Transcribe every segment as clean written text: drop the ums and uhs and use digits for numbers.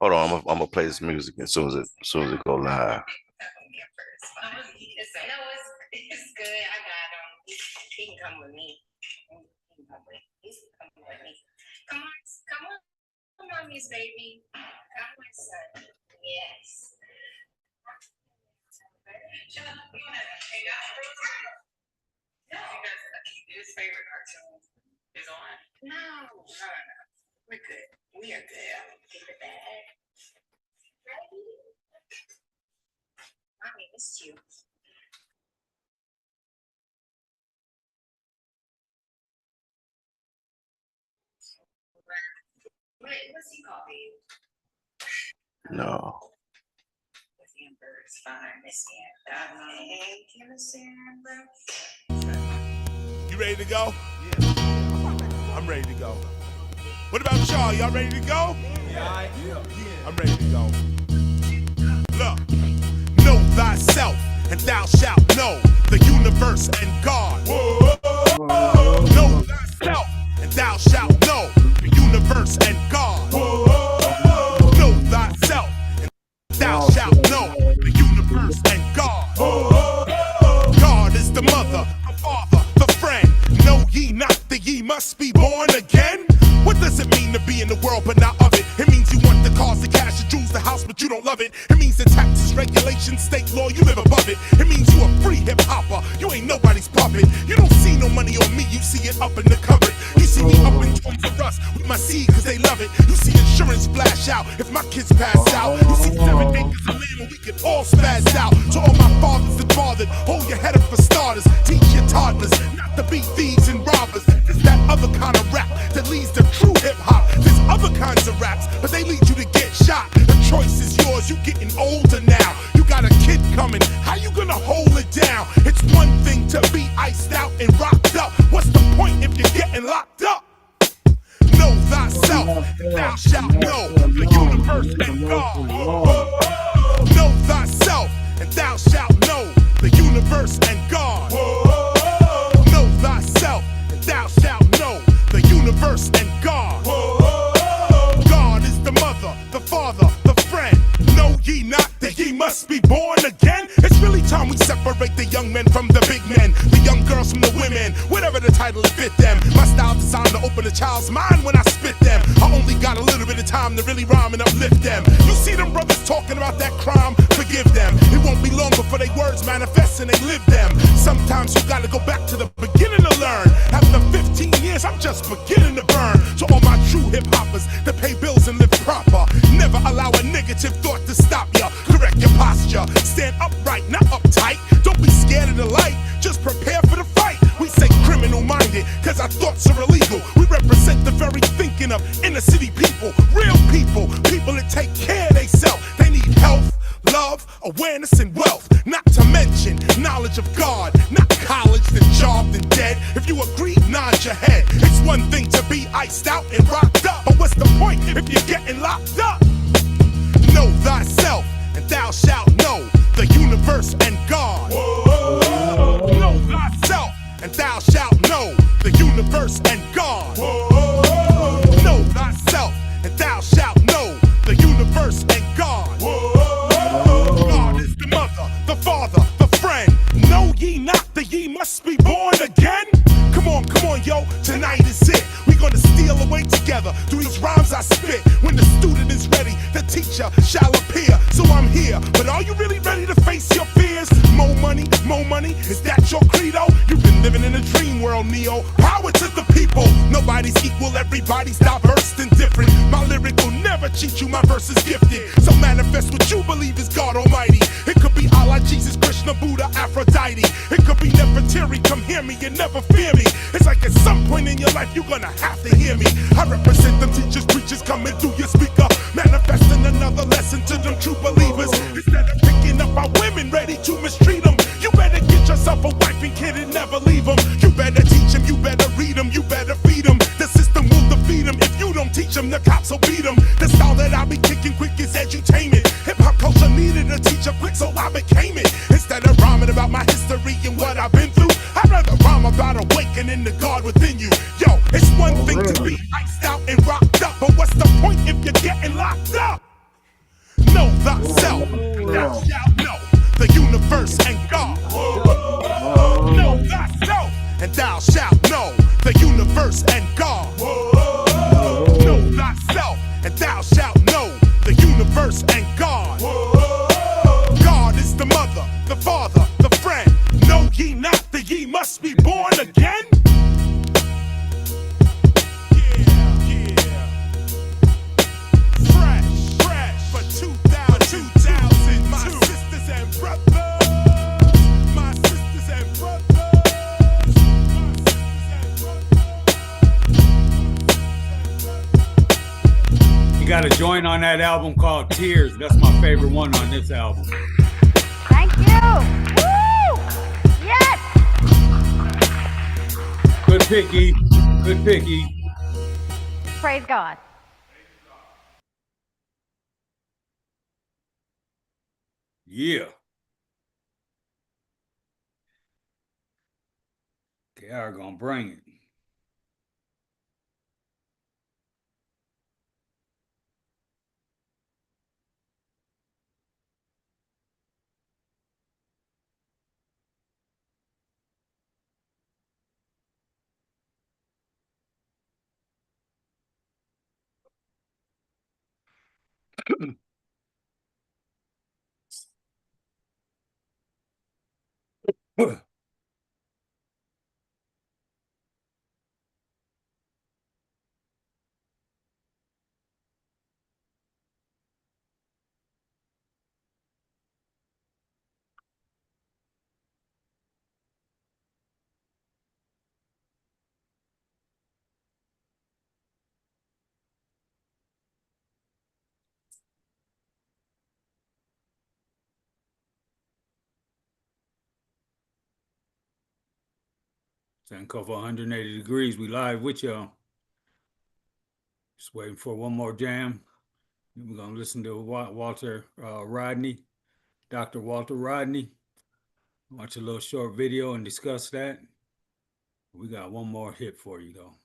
Hold on, I'm gonna play this music as soon as it go live. It's good. I got him. He can come with me. He can come with. He's coming with me. Come on, Miss Baby. Come on, son. Yes. Shut up. Go ahead. Hey, his favorite cartoon is on. No. We're good. We are good. Give it back. Ready? Mommy missed you. What's he called you? No. Miss Amber is fine. Miss Amber. You ready to go? Yeah. I'm ready to go. What about y'all? Y'all ready to go? Yeah. I'm ready to go. Look, know thyself, and thou shalt know the universe and God. Know thyself, and thou shalt know the universe and God. Know thyself, and thou shalt know the universe and God. God is the mother, the father, the friend. Know ye not that ye must be born again? What does it mean to be in the world but not of it? It means you want the cars, the cash, the jewels, the house, but you don't love it. It means the taxes, regulations, state law, you live above it. It means you a free hip hopper, you ain't nobody's puppet. You don't see no money on me, you see it up in the cupboard. You see me up in Toys R Us with my seed cause they love it. You see insurance splash out if my kids pass out. You see 7 acres of land and we can all spaz out. To all my fathers that bothered, hold your head up for starters. Teach your toddlers not to be thieves and robbers. It's that other kind of rap that leads to true hip hop. There's other kinds of raps, but they lead you to get shot. The choice is yours, you getting older now. You got a kid coming, how you gonna hold it down? It's one thing to be iced out and rocked up. What's the point if you're getting locked up? Know thyself, and thou shalt know the universe and God. Know thyself, and thou shalt know the universe and God. Know thyself, and thou shalt know the universe and God. God is the mother, the father, the friend. Know ye not that ye must be born again? It's really time we separate the young men from the big men, the young girls from the women, whatever the title to fit them. My style designed to open a child's mind when I spit them. I only got a little bit of time to really rhyme and uplift them. You see them brothers talking about that crime, forgive them. It won't be long before they words manifest and they live them. Sometimes you gotta go back to the beginning to learn. After 15 years, I'm just beginning to burn. To all my true hip hoppers that pay bills and live proper, never allow a negative thought to stop ya. Correct your posture, stand upright, not uptight. Don't be scared of the light, just prepare for the fight. We say criminal minded, cause our thoughts are illegal. We represent the very thinking of inner city people, real people, people that take care of themselves. They need health, love, awareness, and wealth. Not to mention knowledge of God, not college, then job, then dead. If you agree, nod your head. It's one thing to be iced out and rocked up, but what's the point if you're getting locked up? Know thyself, and thou shalt know the universe and God. Know thyself, and thou shalt know the universe and God. Know thyself, and thou shalt know the universe and God. God is the mother, the father, the friend. Know ye not that ye must be born again? Come on, yo, tonight is it. We gonna steal away together through these rhymes I spit. When the student is ready, the teacher shall appear. So I'm here, but are you really ready to face your fears? More money, is that your credo? You've been living in a dream world, Neo. Power to the people. Nobody's equal, everybody's diverse and different. My lyric will never cheat you, my verse is gifted. So manifest what you believe is God Almighty. It could be Allah, Jesus, Krishna, Buddha, Aphrodite. It could be Nefertiti, come hear me and never fear me. It's like at some point in your life you're gonna have to hear me. I represent them teachers, preachers coming through your speaker, manifesting another lesson to them true believers. Instead of picking up our women ready to mistreat them, you better get yourself a wife and kid and never leave them. You better teach them, you better read them, you better feed them. The system will defeat them if you don't teach them, the cops will beat them. The style that I be kicking quick is edutainment. Hip-hop culture needed a teacher quick, so I became it. Instead of rhyming about my history and what I've been through, I'd rather rhyme about awakening the God within you. Yo, it's one thing to be iced out and rocked up, but what's the point if you're getting locked up? She got a joint on that album called Tears. That's my favorite one on this album. Thank you. Woo! Yes. Good picky. Good picky. Praise God. Yeah. KR gonna bring it. Sankofa 180 degrees. We live with y'all. Just waiting for one more jam. We're gonna listen to Walter Rodney, Dr. Walter Rodney. Watch a little short video and discuss that. We got one more hit for you though.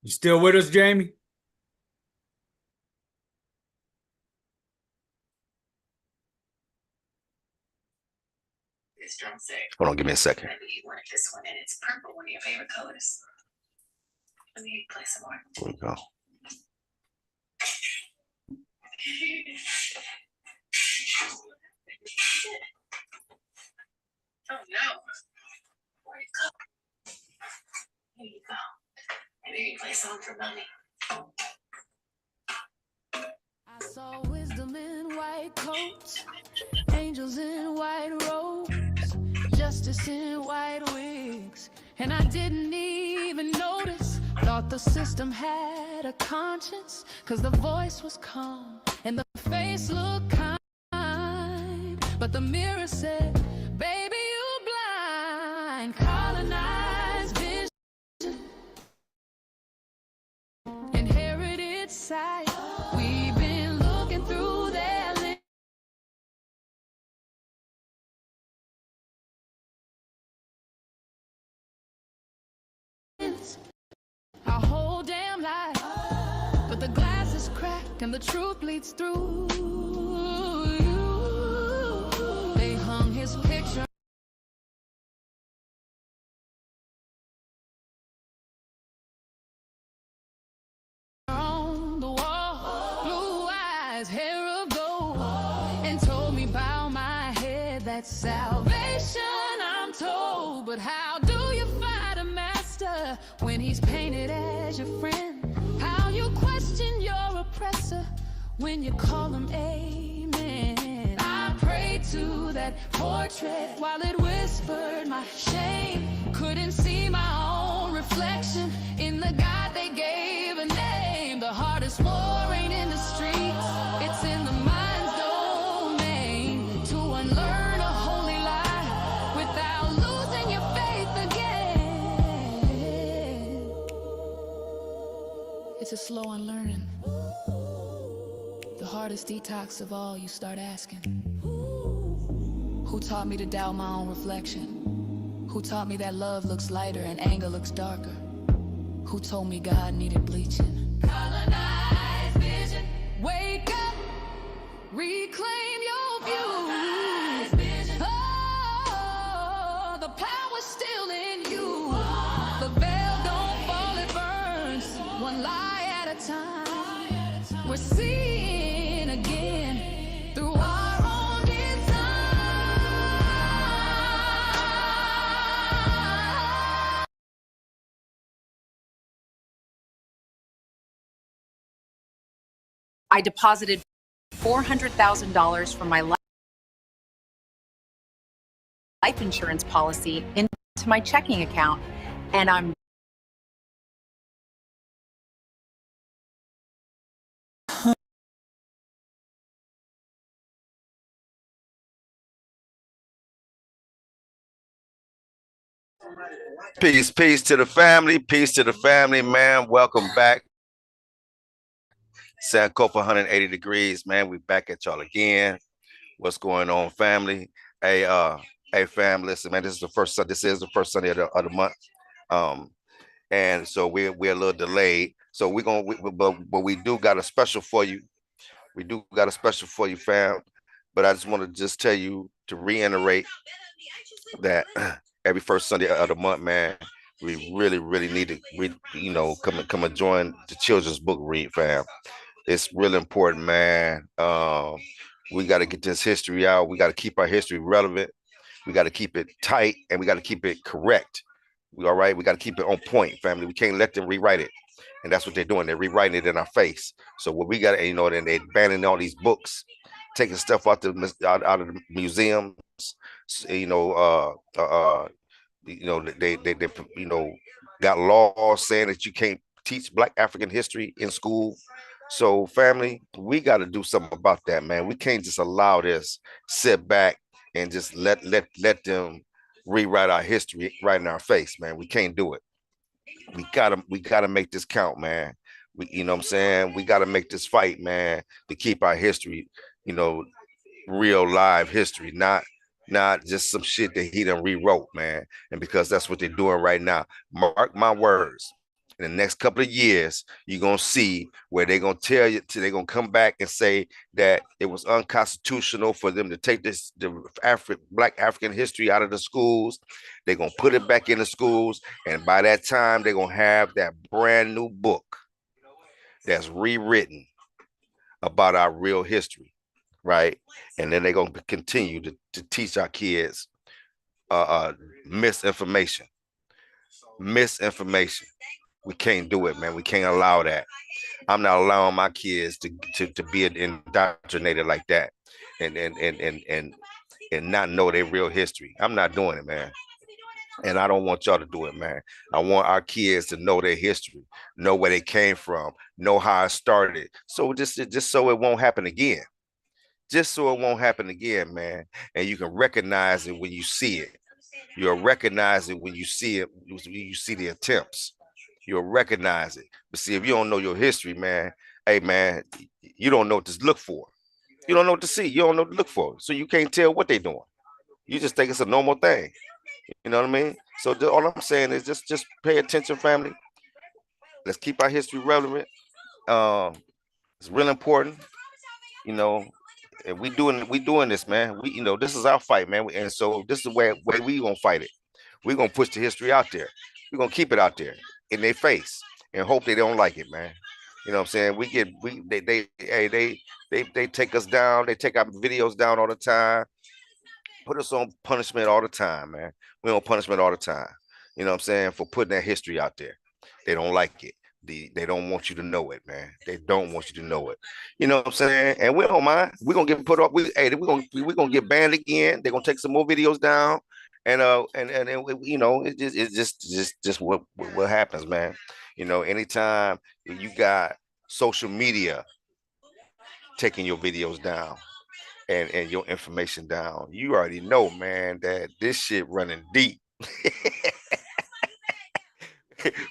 You still with us, Jamie? This drum set. Hold on, give me a second. Maybe you want this one, and it's purple, one of your favorite colors. Let me play some more. Here we go. Oh no. Where'd it go? Here you go. Maybe you can play a song for mommy. I saw wisdom in white coats, angels in white robes, justice in white wigs, and I didn't even notice. Thought the system had a conscience, cause the voice was calm and the face looked kind, but the mirror said, baby, you blind. Colonized vision, inherited sight. We've been looking through their lens our whole damn life, but the glass is cracked and the truth bleeds through. They hung his picture on the wall, blue eyes, hair of gold, and told me bow my head, that's salvation, I'm told. But how do you fight a master when he's painted as your friend? How you question your oppressor when you call him amen? I prayed to that portrait while it whispered my shame. Couldn't see my own reflection in the God they gave a name. The hardest war ain't in the streets, it's in the mind's domain. To unlearn a holy lie without losing your faith again. It's a slow unlearning. The hardest detox of all, you start asking, who taught me to doubt my own reflection? Who taught me that love looks lighter and anger looks darker? Who told me God needed bleaching? Colonized vision. Wake up, reclaim your view. Oh, the power's still in you. The veil don't fall, it burns. one lie at a time. We're seeing again through our own design. I deposited $400,000 from my life insurance policy into my checking account, and I'm Peace to the family. Peace to the family, man. Welcome back. Sankofa 180 degrees, man. We back at y'all again. What's going on, family? Hey, fam, listen, man. This is the first Sunday of the month. And so we're a little delayed. So but we do got a special for you. We do got a special for you, fam. But I just want to just tell you to reiterate that every first Sunday of the month, man, we really need to come and join the children's book read, fam. It's really important, man. We got to get this history out. We got to keep our history relevant. We got to keep it tight, and we got to keep it correct. All right, we got to keep it on point, family. We can't let them rewrite it, and that's what they're doing. They're rewriting it in our face. So what we got to, then they're banning all these books, taking stuff out of the museums. They got laws saying that you can't teach Black African history in school. So, family, we got to do something about that, man. We can't just allow this, sit back and just let them rewrite our history right in our face, man. We can't do it. We gotta make this count, man. You know what I'm saying? We gotta make this fight, man, to keep our history, real live history, not just some shit that he done rewrote, man. And because that's what they're doing right now. Mark my words. In the next couple of years, you're gonna see where they're gonna tell you, they're gonna come back and say that it was unconstitutional for them to take the Black African history out of the schools. They're gonna put it back in the schools, and by that time, they're gonna have that brand new book that's rewritten about our real history, right? And then they're gonna continue to teach our kids misinformation. We can't do it, man. We can't allow that. I'm not allowing my kids to be indoctrinated like that and not know their real history. I'm not doing it, man. And I don't want y'all to do it, man. I want our kids to know their history, know where they came from, know how it started. So just so it won't happen again. Just so it won't happen again, man. And you can recognize it when you see it. You'll recognize it when you see it, when you see the attempts. You'll recognize it. But see, if you don't know your history, man, hey, man, you don't know what to look for. You don't know what to see. You don't know what to look for. So you can't tell what they're doing. You just think it's a normal thing. You know what I mean? So all I'm saying is just pay attention, family. Let's keep our history relevant. It's real important. And we doing this, man. This is our fight, man. And so this is the way we gonna fight it. We're gonna push the history out there. We're gonna keep it out there in their face and hope they don't like it, man. You know what I'm saying? They take us down, they take our videos down all the time, put us on punishment all the time, man. We on punishment all the time. You know what I'm saying? For putting that history out there. They don't like it. They don't want you to know it, man. They don't want you to know it. You know what I'm saying? And we don't mind. We're gonna get put up. We're gonna get banned again. They're gonna take some more videos down. And it's just what happens, man. Anytime you got social media taking your videos down and your information down, you already know, man, that this shit running deep.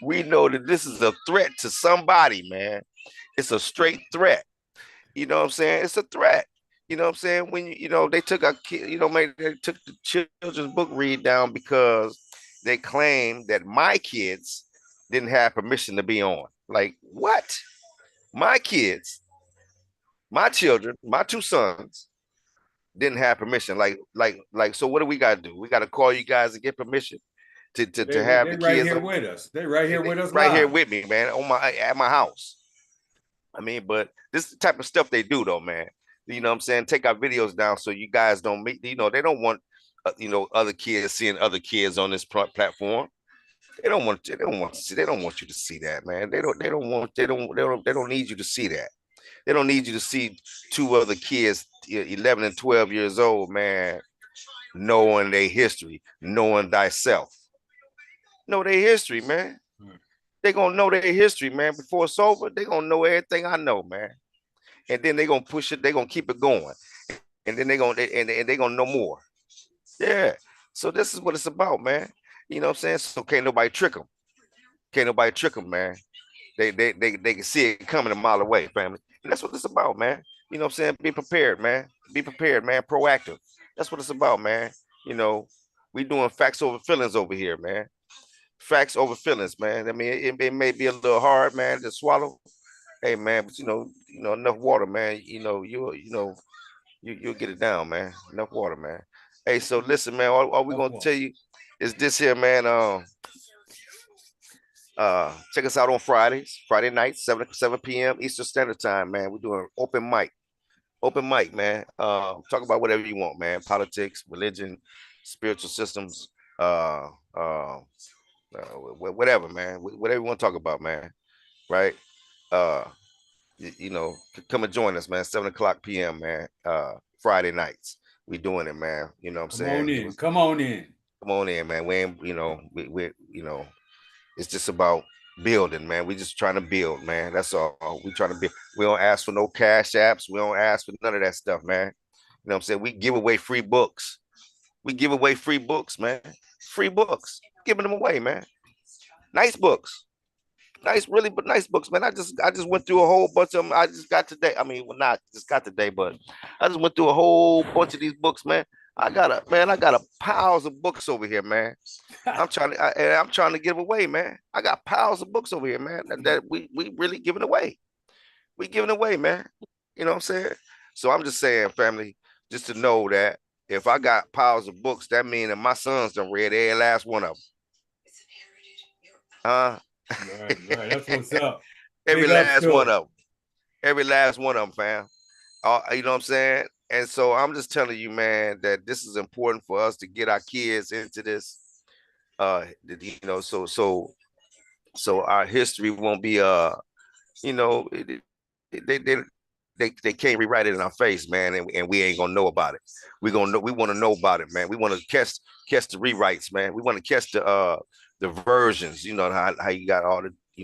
We know that this is a threat to somebody, man. It's a straight threat. You know what I'm saying? It's a threat. You know what I'm saying? When they took a kid, they took the children's book read down because they claimed that my kids didn't have permission to be on. Like, what? My kids, my children, my two sons didn't have permission. Like, so what do we gotta do? We gotta call you guys and get permission. to have they the right kids here with us. They right here with us right here live. with me, man, at my house. I mean, but this is the type of stuff they do, though, man. You know what I'm saying? Take our videos down so you guys don't meet. You know, they don't want other kids seeing other kids on this platform. They don't want. They don't want to see. They don't want you to see that, man. They don't. They don't want. They don't need you to see that. They don't need you to see two other kids, 11 and 12 years old, man, knowing their history, knowing thyself. Know their history, man. They gonna know their history, man. Before it's over, they gonna know everything I know, man. And then they gonna push it. They gonna keep it going, and then they gonna know more. Yeah. So this is what it's about, man. You know what I'm saying? So can't nobody trick them. Can't nobody trick them, man. They can see it coming a mile away, family. And that's what it's about, man. You know what I'm saying? Be prepared, man. Be prepared, man. Proactive. That's what it's about, man. You know, we doing facts over feelings over here, man. Facts over feelings, man. I mean, it may be a little hard, man, to swallow. Hey, man, but enough water, man. You'll get it down, man. Enough water, man. Hey, so listen, man. All we gonna tell you is this here, man. Check us out on Friday nights, 7 p.m. Eastern Standard Time, man. We're doing open mic, man. Talk about whatever you want, man. Politics, religion, spiritual systems, whatever, man. Whatever you want to talk about, man. Right? Uh, come and join us, man. 7 o'clock p.m., man. Friday nights. We doing it, man. You know what I'm saying? Come on in. Come on in, man. We ain't, we it's just about building, man. We just trying to build, man. That's all. We trying to build. We don't ask for no cash apps. We don't ask for none of that stuff, man. You know what I'm saying? We give away free books. We give away free books, man. Free books. Giving them away, man. Nice books. Really, but nice books, man. I just went through a whole bunch of them. I just got today. I mean, well, not just got today, but I just went through a whole bunch of these books, man. I got a piles of books over here, man. I'm trying to give away, man. I got piles of books over here, man. That we really giving away. We giving away, man. You know what I'm saying? So I'm just saying, family, just to know that if I got piles of books, that means that my sons done read every last one of them. Right. That's what's up. Every last one of them. Every last one of them, fam. You know what I'm saying? And so I'm just telling you, man, that this is important for us to get our kids into this. So our history won't be they can't rewrite it in our face, man, and we ain't gonna know about it. We want to know about it, man. We want to catch the rewrites, man. We want to catch the versions. You know how you got all the, I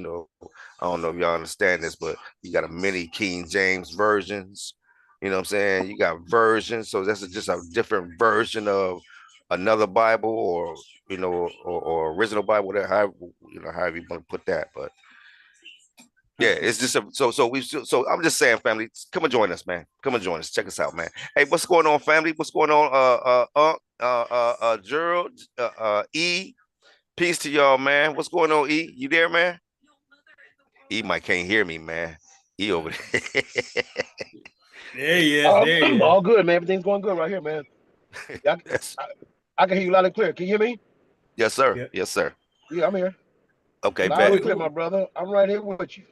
don't know if y'all understand this, but you got a many King James versions. You know what I'm saying? You got versions, so that's just a different version of another Bible, or or original Bible, whatever, however you want to put that. But yeah, it's just so I'm just saying, family, come and join us, man. Come and join us. Check us out, man. Hey, what's going on, family? What's going on? Gerald, E, peace to y'all, man. What's going on, E? You there, man? E might can't hear me, man. E over there. There he is. All good, man. Everything's going good right here, man. I can hear you loud and clear. Can you hear me? Yes, sir. Yeah. Yes, sir. Yeah, I'm here. Okay, loud and clear, my brother. I'm right here with you.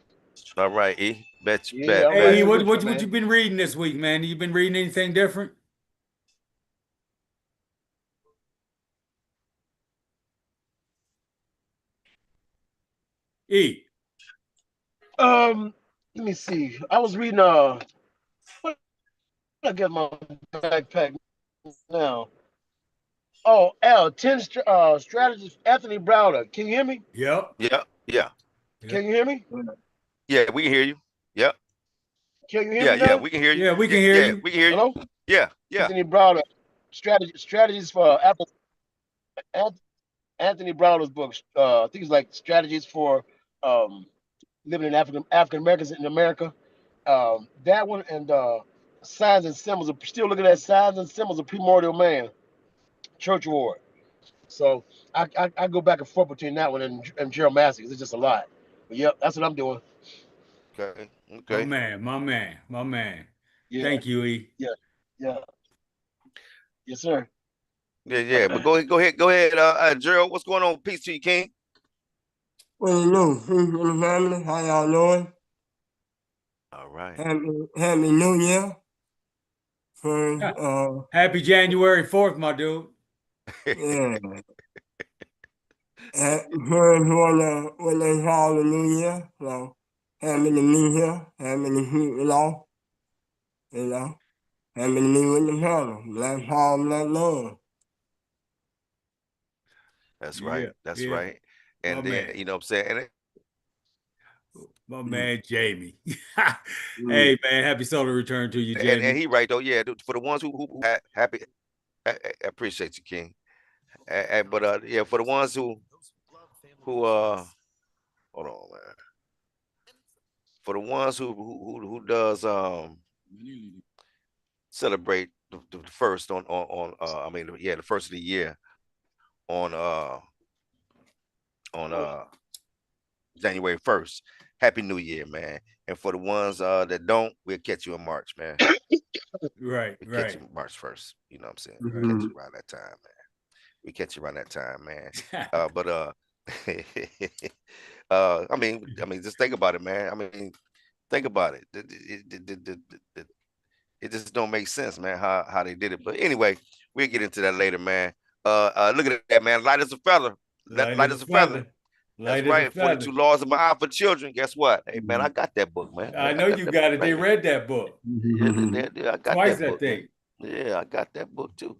All right, E. Bet you. Yeah, bet. Hey, what you been reading this week, man? You been reading anything different? E. Let me see. I was reading I get my backpack now. Oh, 10 strategies. Anthony Browder. Can you hear me? Yep. Yeah. Can you hear me? Yeah, we can hear you. Yep. Can you hear me? Yeah, we can hear you. Yeah, we can hear you. We can hear you. Hello? Yeah. Anthony Browder. Strategies for Apple. Anthony Browder's book. I think it's like strategies for living in African Americans in America. That one, and signs and symbols. Still looking at signs and symbols of primordial man. Church Ward. So I go back and forth between that one and Gerald Massey's. It's just a lot. But yep, that's what I'm doing. Okay. My man. Yeah. Thank you, E. Yeah. Yes, sir. Yeah. But go ahead, Gerald. What's going on? Peace to you, King. What do you know? Peace to the family. How y'all doing? All right. Happy New Year. First, Happy January 4th, my dude. yeah. First what they call the New Year. So, happy to be here. Happy to keep it off. You know. Happy to be with the family. Black power, black love. That's Yeah, right. That's yeah. right. My And then man. you know what I'm saying. And My Mm, man Jamie. mm. Hey man, happy solar return to you, and Jamie. he right though. Yeah. For the ones who happy, I appreciate you, King. But yeah, for the ones who hold on, man. For the ones who does celebrate the first on I mean yeah, the first of the year on on January 1st. Happy New Year, man. And for the ones that don't, we'll catch you in March, man. Right, We catch right, you March 1st. You know what I'm saying? We catch Mhm. you around that time, man. We catch you around that time, man. right. But I mean, just think about it, man. I mean, think about it. It just don't make sense, man, how they did it. But anyway, we'll get into that later, man. Look at that, man. Light as a feather. Light Light as a as a feather. feather. That's Light as a right. 42 feather. laws of my eye for children. Guess what? Hey, man, I Mhm. got that book, man. I I know got you that book got it. They right here. read that book. Yeah, I got Twice, that I book, man. think. Yeah, I got that book too.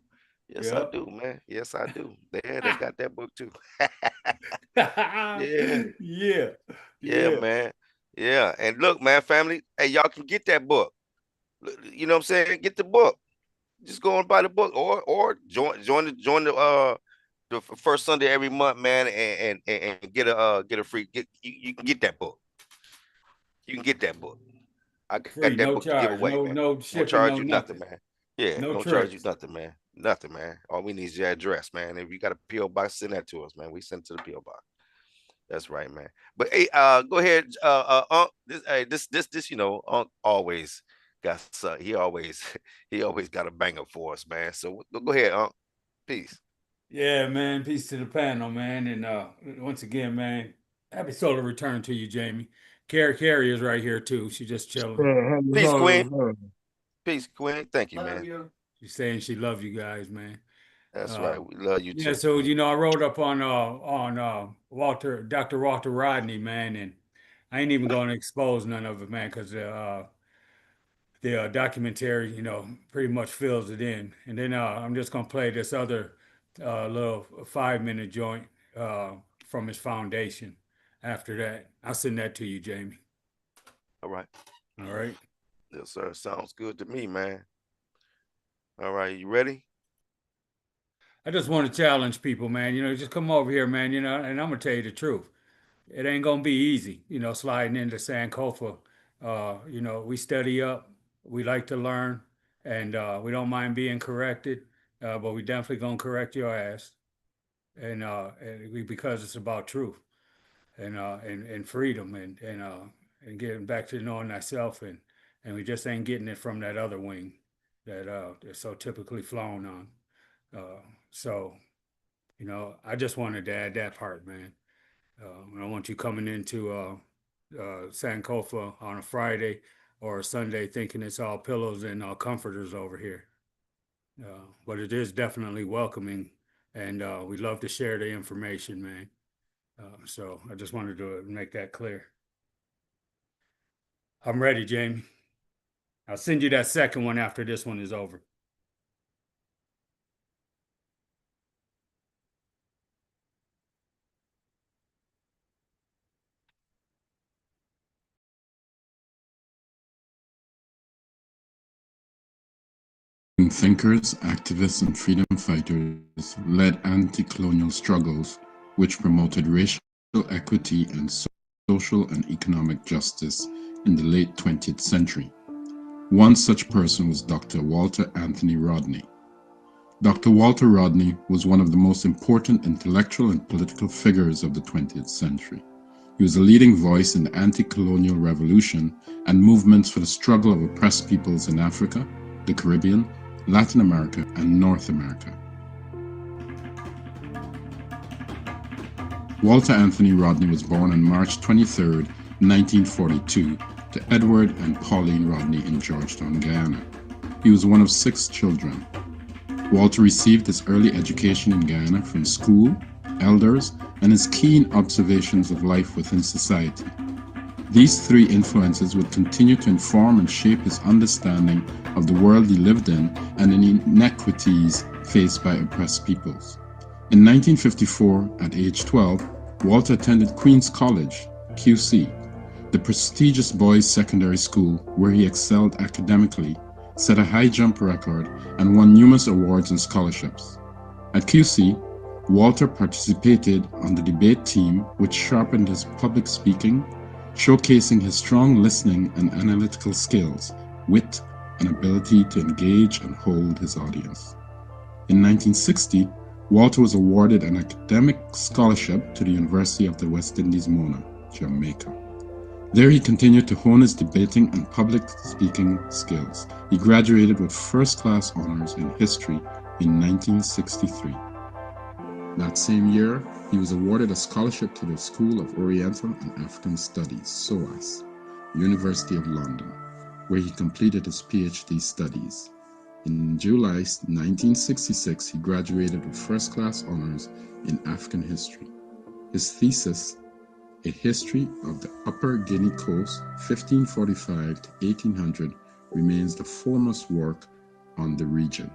Yes, I Yep. do, man. Yes, I do. They got that book too. Yeah, Yeah. yeah, Yeah. man. Yeah. And look, man, family, hey, y'all can get that book. You know what I'm saying? Get the book. Just go and buy the book, or join the first Sunday every month, man, and get a free you can get that book. You can get that book. I got Free, that no book to give charge. away, No, man. no Won't shipping, charge no you nothing, nothing. man. Yeah, No don't charge you tricks. nothing, man. Nothing, man. All we need is your address, man. If you got a PO box, send that to us, man. We send it to the PO box. That's right, man. But hey, go ahead, you know, Unc always he always he always got a banger for us, man. So go ahead, Unc. Peace. Yeah, man. Peace to the panel, man. And once again, man, happy solar return to you, Jamie. Carrie is right here too. She's just chilling. Yeah, happy Peace, Queen. holiday. Peace, Queen. Thank you, Love man. you. She's saying she loves you guys, man. That's Uh, right. We love you yeah, too. so I wrote up on Dr. Walter Rodney, man, and I ain't even going to expose none of it, man, because the documentary, pretty much fills it in. And then I'm just gonna play this other little 5 minute joint from his foundation. After that, I'll send that to you, Jamie. All right. All right. Yes, sir. Sounds good to me, man. All right, you ready? I just want to challenge people, man. Just come over here, man. And I'm gonna tell you the truth. It ain't gonna be easy, sliding into Sankofa. We study up, we like to learn, and we don't mind being corrected, but we definitely gonna correct your ass, because it's about truth and freedom and getting back to knowing thyself, and we just ain't getting it from that other wing that is so typically flown on. So I just wanted to add that part, man. I don't want you coming into Sankofa on a Friday or a Sunday thinking it's all pillows and comforters over here. But it is definitely welcoming, and we love to share the information, man. So I just wanted to make that clear. I'm ready, Jamie. I'll send you that second one after this one is over. Thinkers, activists, and freedom fighters led anti-colonial struggles which promoted racial equity and social and economic justice in the late 20th century. One such person was Dr. Walter Anthony Rodney. Dr. Walter Rodney was one of the most important intellectual and political figures of the 20th century. He was a leading voice in the anti-colonial revolution and movements for the struggle of oppressed peoples in Africa, the Caribbean, Latin America, and North America. Walter Anthony Rodney was born on March 23, 1942, to Edward and Pauline Rodney in Georgetown, Guyana. He was one of 6 children. Walter received his early education in Guyana from school, elders, and his keen observations of life within society. These 3 influences would continue to inform and shape his understanding of the world he lived in and the inequities faced by oppressed peoples. In 1954, at age 12, Walter attended Queen's College, QC, the prestigious boys' secondary school where he excelled academically, set a high jump record, and won numerous awards and scholarships. At QC, Walter participated on the debate team, which sharpened his public speaking, showcasing his strong listening and analytical skills, wit, and ability to engage and hold his audience. In 1960, Walter was awarded an academic scholarship to the University of the West Indies, Mona, Jamaica. There he continued to hone his debating and public speaking skills. He graduated with first-class honors in history in 1963. That same year, he was awarded a scholarship to the School of Oriental and African Studies, SOAS, University of London, where he completed his PhD studies. In July 1966, he graduated with first-class honors in African history. His thesis, A History of the Upper Guinea Coast, 1545 to 1800, remains the foremost work on the region.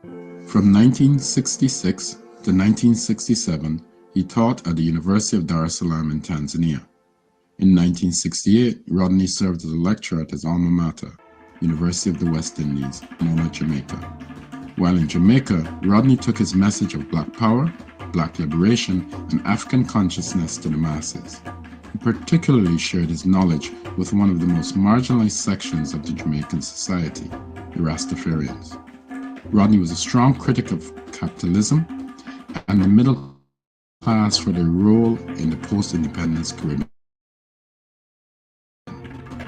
From 1966 to 1967, he taught at the University of Dar es Salaam in Tanzania. In 1968, Rodney served as a lecturer at his alma mater, University of the West Indies, Mona, Jamaica. While in Jamaica, Rodney took his message of Black power, Black liberation, and African consciousness to the masses. He particularly shared his knowledge with one of the most marginalized sections of the Jamaican society, the Rastafarians. Rodney was a strong critic of capitalism and the middle class for their role in the post-independence Caribbean.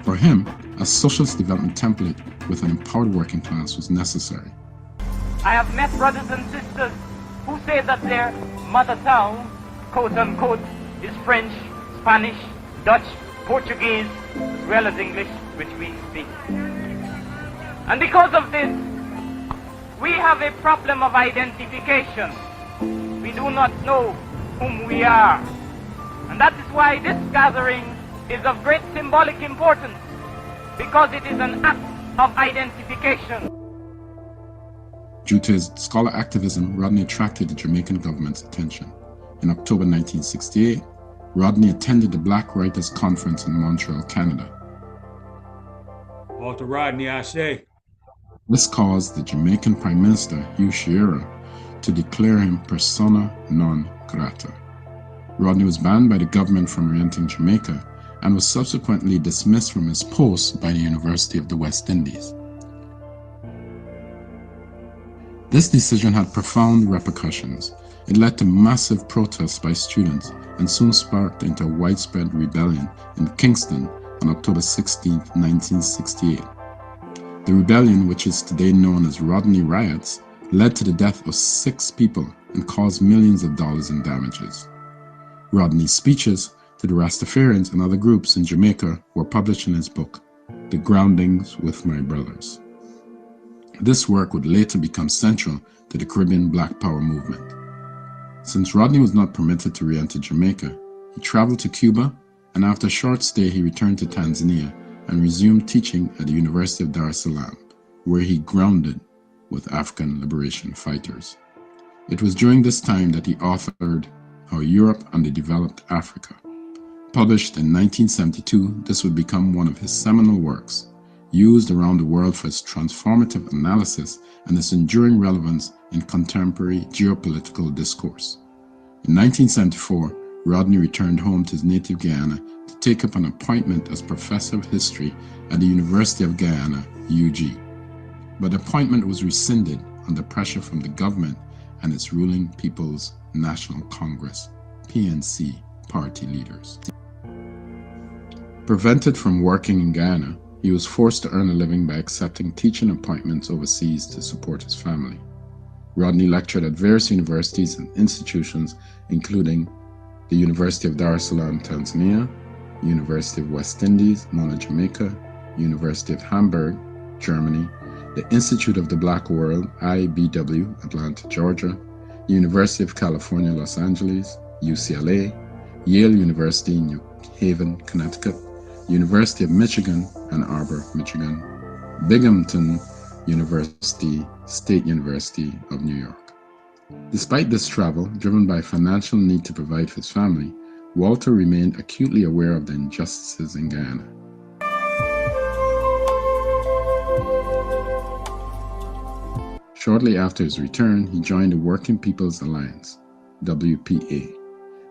For him, a socialist development template with an empowered working class was necessary. I have met brothers and sisters who say that their mother tongue, quote unquote, is French, Spanish, Dutch, Portuguese, as well as English, which we speak. And because of this, we have a problem of identification. We do not know whom we are. And that is why this gathering is of great symbolic importance, because it is an act of identification. Due to his scholar activism, Rodney attracted the Jamaican government's attention. In October 1968, Rodney attended the Black Writers' Conference in Montreal, Canada. Walter Rodney, I say. This caused the Jamaican Prime Minister, Hugh Shearer, to declare him persona non grata. Rodney was banned by the government from re-entering Jamaica and was subsequently dismissed from his post by the University of the West Indies. This decision had profound repercussions. It led to massive protests by students and soon sparked into a widespread rebellion in Kingston on October 16, 1968. The rebellion, which is today known as Rodney Riots, led to the death of 6 people and caused millions of dollars in damages. Rodney's speeches to the Rastafarians and other groups in Jamaica were published in his book, The Groundings with My Brothers. This work would later become central to the Caribbean Black Power movement. Since Rodney was not permitted to re-enter Jamaica, he traveled to Cuba, and after a short stay he returned to Tanzania and resumed teaching at the University of Dar es Salaam, where he grounded with African liberation fighters. It was during this time that he authored How Europe Underdeveloped Africa. Published in 1972, this would become one of his seminal works, used around the world for its transformative analysis and its enduring relevance in contemporary geopolitical discourse. In 1974, Rodney returned home to his native Guyana to take up an appointment as Professor of History at the University of Guyana, UG. But the appointment was rescinded under pressure from the government and its ruling People's National Congress, PNC, party leaders. Prevented from working in Guyana, he was forced to earn a living by accepting teaching appointments overseas to support his family. Rodney lectured at various universities and institutions, including the University of Dar es Salaam, Tanzania, University of West Indies, Mona, Jamaica, University of Hamburg, Germany, the Institute of the Black World, IBW, Atlanta, Georgia, University of California, Los Angeles, UCLA, Yale University, New Haven, Connecticut, University of Michigan, Ann Arbor, Michigan, Binghamton University, State University of New York. Despite this travel, driven by financial need to provide for his family, Walter remained acutely aware of the injustices in Guyana. Shortly after his return, he joined the Working People's Alliance, WPA,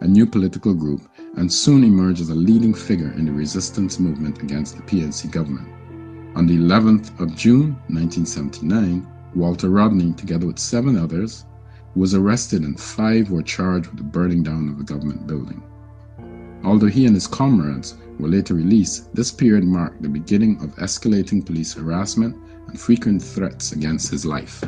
a new political group, and soon emerged as a leading figure in the resistance movement against the PNC government. On the 11th of June 1979, Walter Rodney, together with 7 others, was arrested and 5 were charged with the burning down of a government building. Although he and his comrades were later released, this period marked the beginning of escalating police harassment and frequent threats against his life.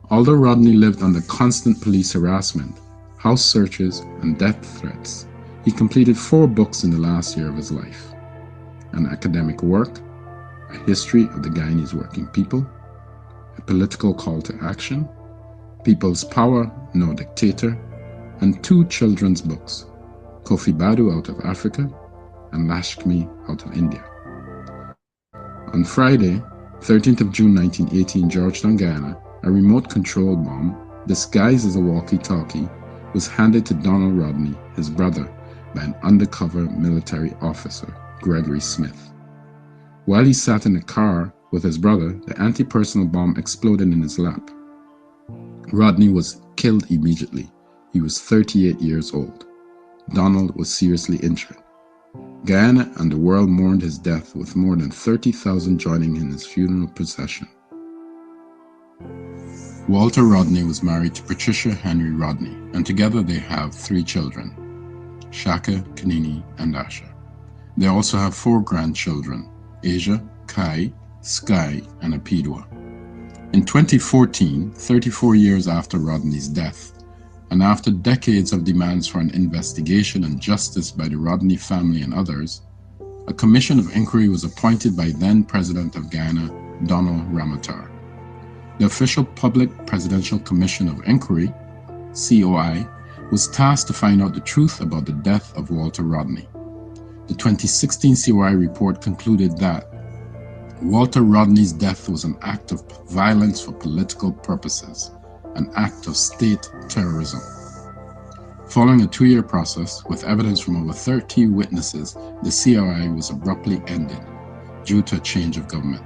Although Rodney lived under constant police harassment, house searches, and death threats, he completed 4 books in the last year of his life: an academic work, a history of the Guyanese working people, a political call to action, People's Power, No Dictator, and 2 children's books, Kofi Badu Out of Africa and Lashmi Out of India. On Friday, 13th of June 1980 in Georgetown, Guyana, a remote control bomb, disguised as a walkie-talkie, was handed to Donald Rodney, his brother, by an undercover military officer, Gregory Smith. While he sat in a car with his brother, the anti-personnel bomb exploded in his lap. Rodney was killed immediately. He was 38 years old. Donald was seriously injured. Guyana and the world mourned his death, with more than 30,000 joining in his funeral procession. Walter Rodney was married to Patricia Henry Rodney, and together they have 3 children, Shaka, Kanini, and Asha. They also have 4 grandchildren, Asia, Kai, Sky, and Apidwa. In 2014, 34 years after Rodney's death, and after decades of demands for an investigation and justice by the Rodney family and others, a commission of inquiry was appointed by then President of Guyana, Donald Ramotar. The official Public Presidential Commission of Inquiry, COI, was tasked to find out the truth about the death of Walter Rodney. The 2016 COI report concluded that Walter Rodney's death was an act of violence for political purposes, an act of state terrorism. Following a 2-year process, with evidence from over 30 witnesses, the COI was abruptly ended due to a change of government.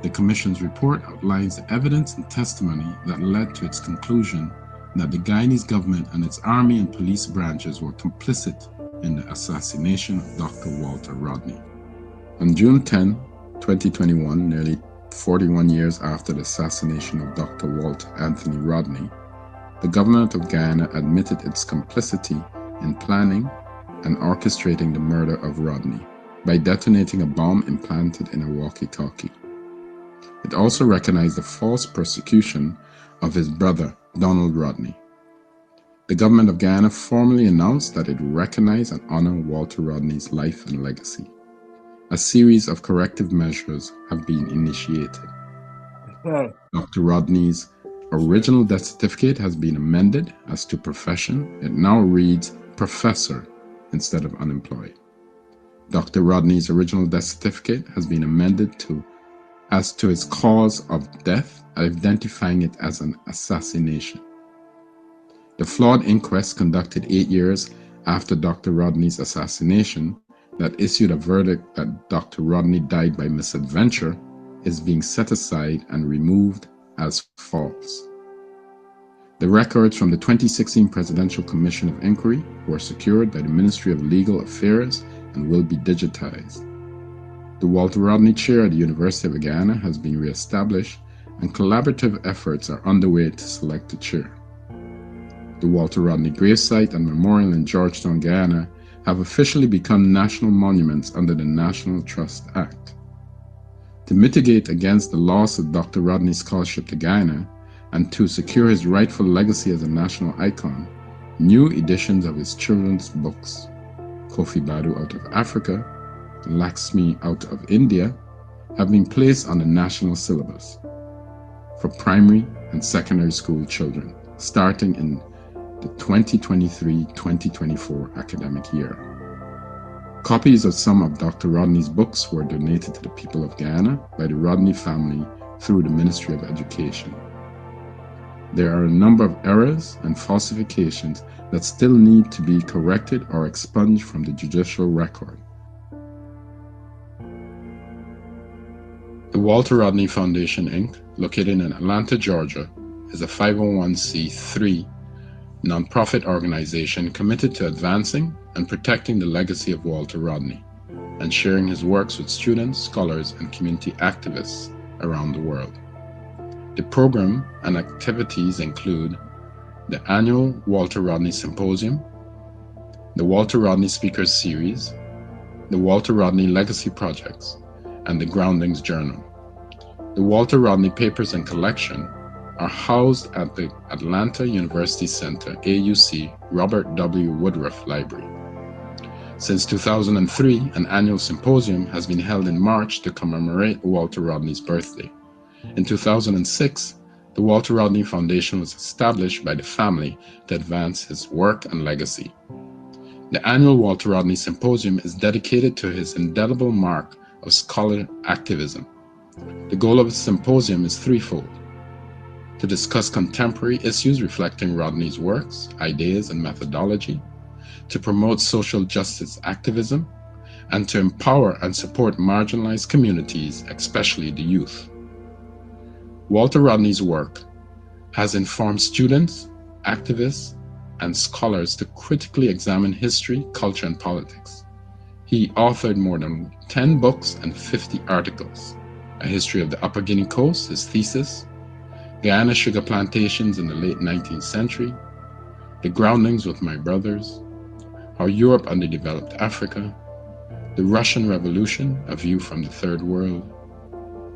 The Commission's report outlines the evidence and testimony that led to its conclusion that the Guyanese government and its army and police branches were complicit in the assassination of Dr. Walter Rodney. On June 10, 2021, nearly 41 years after the assassination of Dr. Walter Anthony Rodney, the government of Guyana admitted its complicity in planning and orchestrating the murder of Rodney by detonating a bomb implanted in a walkie-talkie. It also recognized the false persecution of his brother, Donald Rodney. The government of Guyana formally announced that it would recognize and honor Walter Rodney's life and legacy. A series of corrective measures have been initiated. Dr. Rodney's original death certificate has been amended as to profession. It now reads professor instead of unemployed. Dr. Rodney's original death certificate has been amended as to its cause of death, identifying it as an assassination. The flawed inquest conducted 8 years after Dr. Rodney's assassination that issued a verdict that Dr. Rodney died by misadventure is being set aside and removed as false. The records from the 2016 Presidential Commission of Inquiry were secured by the Ministry of Legal Affairs and will be digitized. The Walter Rodney Chair at the University of Guyana has been re-established, and collaborative efforts are underway to select a chair. The Walter Rodney gravesite and memorial in Georgetown, Guyana have officially become national monuments under the National Trust Act. To mitigate against the loss of Dr. Rodney's scholarship to Guyana and to secure his rightful legacy as a national icon, New editions of his children's books, Kofi Badu out of Africa, Lakshmi out of India, have been placed on the national syllabus for primary and secondary school children, starting in the 2023-2024 academic year. Copies of some of Dr. Rodney's books were donated to the people of Guyana by the Rodney family through the Ministry of Education. There are a number of errors and falsifications that still need to be corrected or expunged from the judicial record. The Walter Rodney Foundation, Inc., located in Atlanta, Georgia, is a 501c3 nonprofit organization committed to advancing and protecting the legacy of Walter Rodney and sharing his works with students, scholars, and community activists around the world. The program and activities include the annual Walter Rodney Symposium, the Walter Rodney Speakers Series, the Walter Rodney Legacy Projects, and the Groundings Journal. The Walter Rodney Papers and Collection are housed at the Atlanta University Center, AUC, Robert W. Woodruff Library. Since 2003, an annual symposium has been held in March to commemorate Walter Rodney's birthday. In 2006, the Walter Rodney Foundation was established by the family to advance his work and legacy. The annual Walter Rodney Symposium is dedicated to his indelible mark of scholar activism. The goal of the symposium is threefold: to discuss contemporary issues reflecting Rodney's works, ideas, and methodology, to promote social justice activism, and to empower and support marginalized communities, especially the youth. Walter Rodney's work has informed students, activists, and scholars to critically examine history, culture, and politics. He authored more than 10 books and 50 articles: A History of the Upper Guinea Coast, his thesis; Guyana Sugar Plantations in the late 19th century; The Groundings with My Brothers; How Europe Underdeveloped Africa; The Russian Revolution, A View from the Third World;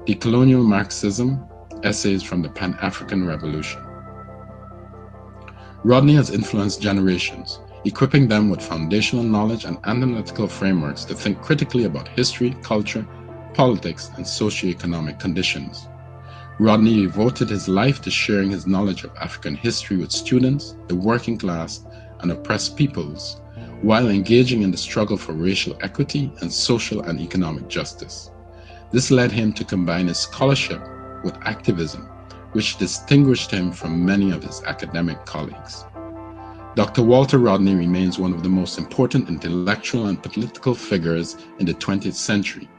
Decolonial Marxism, Essays from the Pan-African Revolution. Rodney has influenced generations, equipping them with foundational knowledge and analytical frameworks to think critically about history, culture, politics, and socioeconomic conditions. Rodney devoted his life to sharing his knowledge of African history with students, the working class, and oppressed peoples, while engaging in the struggle for racial equity and social and economic justice. This led him to combine his scholarship with activism, which distinguished him from many of his academic colleagues. Dr. Walter Rodney remains one of the most important intellectual and political figures in the 20th century.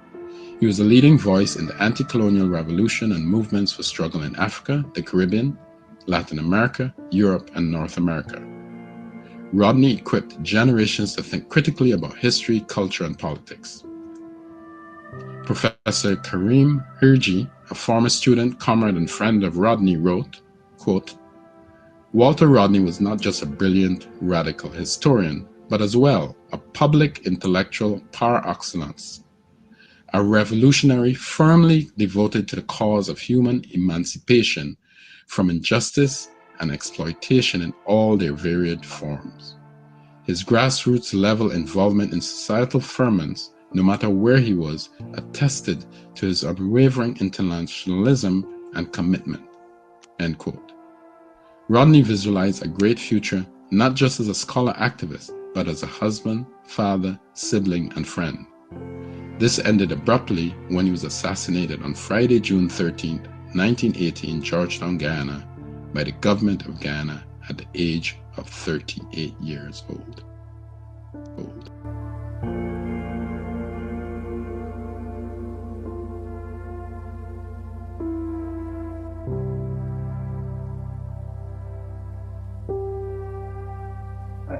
He was a leading voice in the anti-colonial revolution and movements for struggle in Africa, the Caribbean, Latin America, Europe, and North America. Rodney equipped generations to think critically about history, culture, and politics. Professor Karim Hirji, a former student, comrade, and friend of Rodney, wrote, quote, "Walter Rodney was not just a brilliant, radical historian, but as well a public intellectual par excellence, a revolutionary firmly devoted to the cause of human emancipation from injustice and exploitation in all their varied forms. His grassroots level involvement in societal ferments, no matter where he was, attested to his unwavering internationalism and commitment." End quote. Rodney visualized a great future not just as a scholar activist, but as a husband, father, sibling, and friend. This ended abruptly when he was assassinated on Friday, June 13, 1980 in Georgetown, Guyana, by the government of Guyana at the age of 38 years old.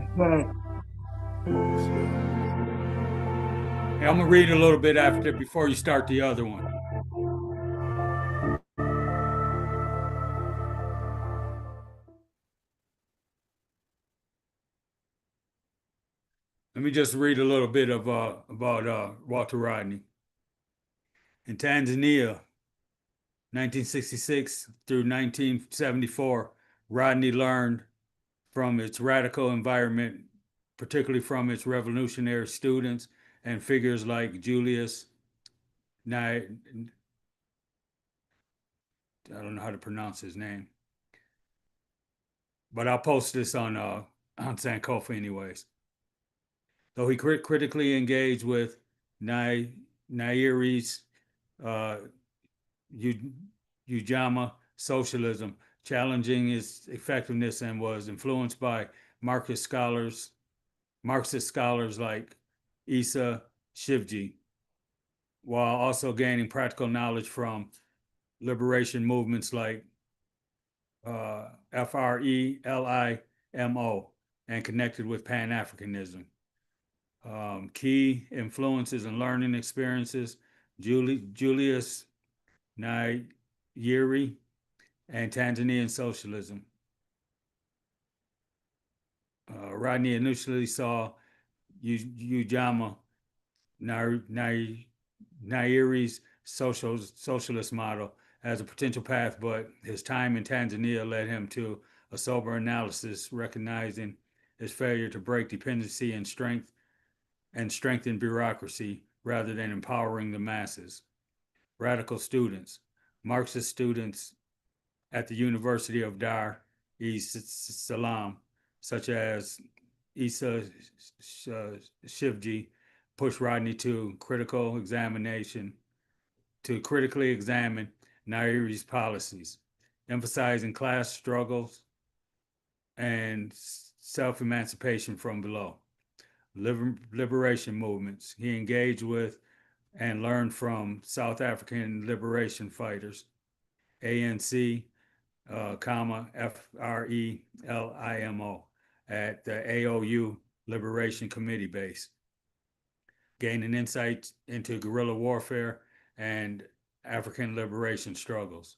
Hey, I'm gonna read a little bit after before you start the other one. Let me just read a little bit of about Walter Rodney. In Tanzania, 1966 through 1974, Rodney learned from its radical environment, particularly from its revolutionary students and figures like Julius I don't know how to pronounce his name, but I'll post this on Sankofa anyways. Though he critically engaged with Nyeri's uh, Ujamaa socialism, challenging its effectiveness, and was influenced by Marxist scholars, like Isa Shivji, while also gaining practical knowledge from liberation movements like FRELIMO and connected with Pan-Africanism. Key influences and learning experiences: Julius Nyerere and Tanzanian socialism. Rodney initially saw Ujamaa Nyerere's socialist model as a potential path, but his time in Tanzania led him to a sober analysis, recognizing his failure to break dependency and strengthen bureaucracy rather than empowering the masses. Radical students, Marxist students at the University of Dar es Salaam, such as Isa Shivji, pushed Rodney to critically examine Nyerere's policies, emphasizing class struggles and self-emancipation from below. Liberation movements. He engaged with and learned from South African liberation fighters, ANC, FRELIMO, at the AOU Liberation Committee base, gaining insights into guerrilla warfare and African liberation struggles.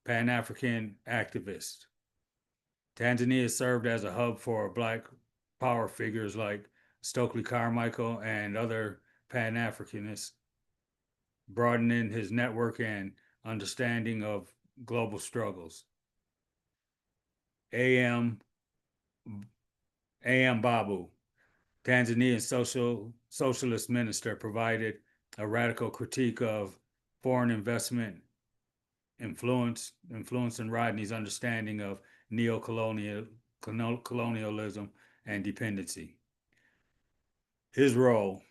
Pan-African activists. Tanzania served as a hub for Black power figures like Stokely Carmichael and other Pan-Africanists, broadening his network and understanding of global struggles. A.M. Babu, Tanzanian socialist minister, provided a radical critique of foreign investment influencing Rodney's understanding of colonialism and dependency. His role: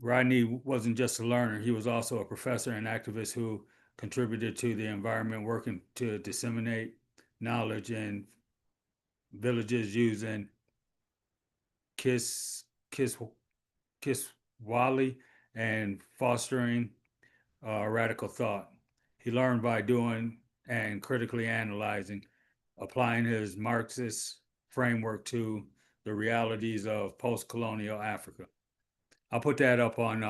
Rodney wasn't just a learner, he was also a professor and activist who contributed to the environment, working to disseminate knowledge in villages using Kiswahili and fostering radical thought. He learned by doing and critically analyzing, applying his Marxist framework to the realities of post-colonial Africa. I'll put that up on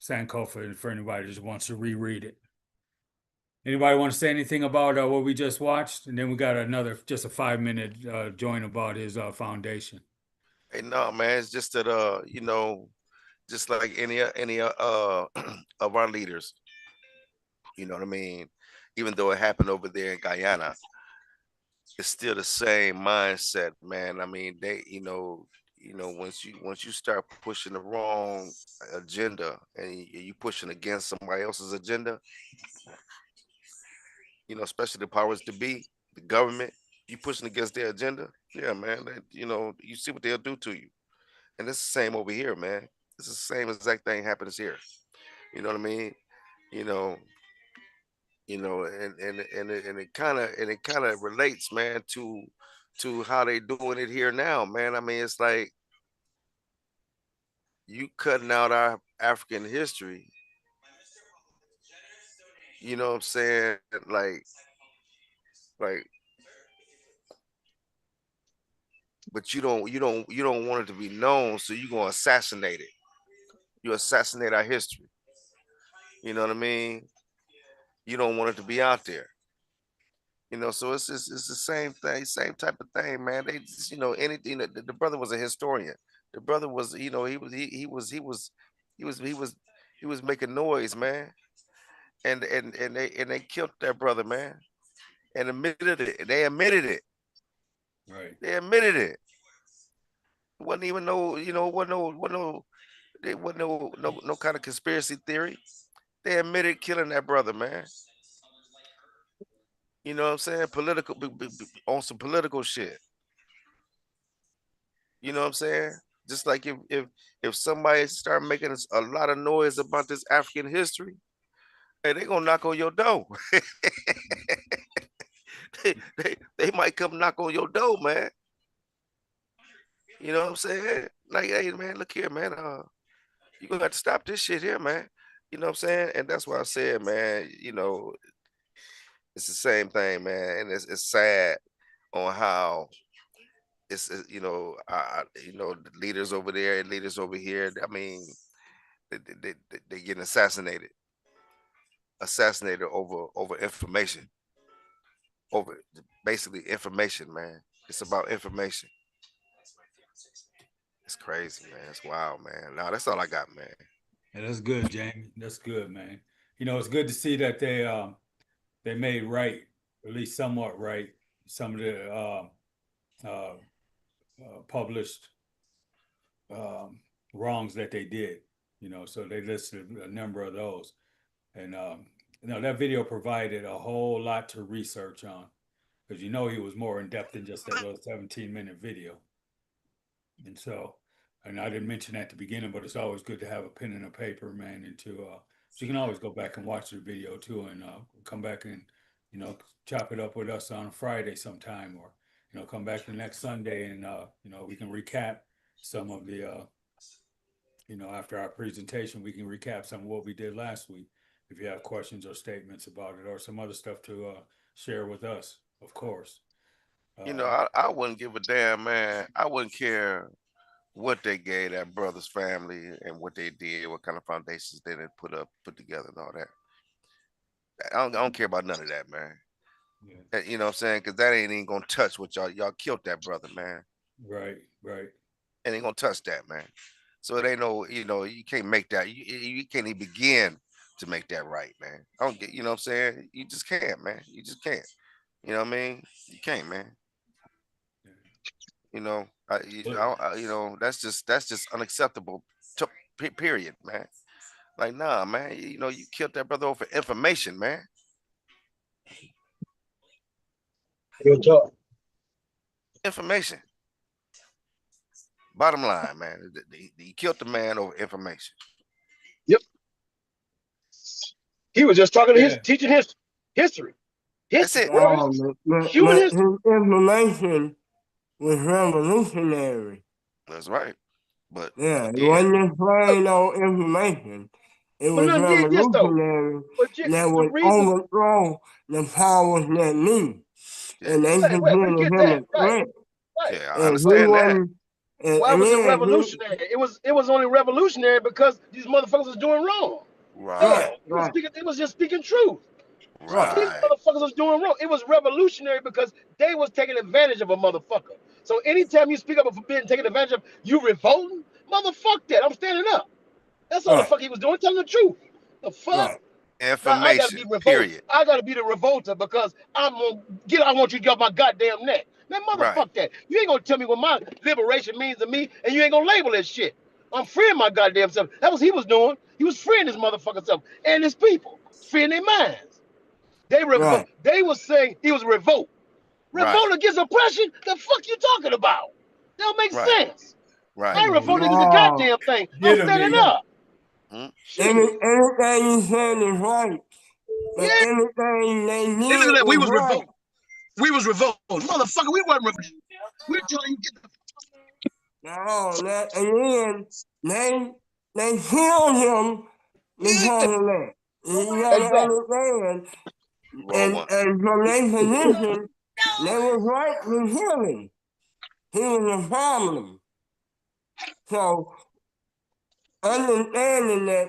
Sankofa for anybody who just wants to reread it. Anybody want to say anything about what we just watched? And then we got just a 5-minute joint about his foundation. Hey, no, man, it's just that just like any of our leaders, you know what I mean? Even though it happened over there in Guyana, it's still the same mindset, man. I mean, once you start pushing the wrong agenda and you pushing against somebody else's agenda, especially the powers to be, the government, you pushing against their agenda, yeah, man, you see what they'll do to you. And it's the same over here, man. It's the same exact thing happens here. You know what I mean? You know, and it kind of relates, man, to how they doing it here now, man. I mean, it's like you cutting out our African history. You know what I'm saying? Like, but you don't want it to be known, so you gonna assassinate it. You assassinate our history. You know what I mean? You don't want it to be out there. So it's the same thing, same type of thing, man. They just, anything. The brother was a historian. The brother was, he was making noise, man. And they killed that brother, man. And admitted it. They admitted it. Right. They admitted it. Wasn't even no, there wasn't no kind of conspiracy theory. They admitted killing that brother, man. You know what I'm saying? Political on some political shit. You know what I'm saying? Just like if somebody start making a lot of noise about this African history, hey, they gonna knock on your door. they might come knock on your door, man. You know what I'm saying? Like, hey, man, look here, man. You gonna have to stop this shit here, man. You know what I'm saying? And that's why I said, man, it's the same thing, man. And it's sad on how the leaders over there and leaders over here. I mean, they getting assassinated over information, over basically information, man. It's about information. It's crazy, man. It's wild, man. Nah, that's all I got, man. Yeah, that's good, Jamie. That's good, man. It's good to see that they made right, at least somewhat right, some of the published wrongs that they did. So they listed a number of those, and that video provided a whole lot to research on, because he was more in depth than just that little 17-minute video. And so, and I didn't mention at the beginning, but it's always good to have a pen and a paper, man, and so you can always go back and watch the video too, and come back and chop it up with us on a Friday sometime, or come back the next Sunday, and we can recap some of the after our presentation, we can recap some of what we did last week. If you have questions or statements about it, or some other stuff to share with us, of course. I wouldn't give a damn, man. I wouldn't care what they gave that brother's family and what they did, what kind of foundations they did put together, and all that. I don't care about none of that, man. Yeah. You know what I'm saying? Because that ain't even gonna touch what y'all killed that brother, man. Right. Ain't gonna touch that, man. So it ain't no, you can't make that. You can't even begin to make that right, man. I don't get, you know what I'm saying? You just can't, man. You just can't. You know what I mean? You can't, man. That's just unacceptable. Period, man. Like, nah, man. You killed that brother over information, man. Good talk. Information. Bottom line, man. He killed the man over information. Yep. He was just talking to teaching history. That's it. Human history. His information was revolutionary. That's right. But yeah, it wasn't just plain old information. It was revolutionary that would overthrow the powers that be. Yeah. And they considered him a threat. Yeah, I understand that. Why was it revolutionary? It was only revolutionary because these motherfuckers was doing wrong. Right. It was just speaking truth. Right. These motherfuckers was doing wrong. It was revolutionary because they was taking advantage of a motherfucker. So anytime you speak up for being taken advantage of, you revolting? Motherfuck that. I'm standing up. That's all the fuck he was doing, telling the truth. The fuck? Information. I gotta be revolted. Period. I gotta be the revolter because I want you to get off my goddamn neck. Man, motherfuck that. You ain't gonna tell me what my liberation means to me, and you ain't gonna label that shit. I'm freeing my goddamn self. That was he was doing. He was freeing his motherfucking self and his people, freeing their minds. They was saying he was revolt. Revolt against oppression? The fuck you talking about? That don't make sense. Right. I ain't revolting against the goddamn thing. I'm standing up. Everything you said is right. But everything they did we was was right. revolt. We was revolt. Motherfucker, we wasn't revolt. We're telling you get the and then they killed him because of that. You gotta understand. And from their position, they was right with him. He was a problem. So understanding that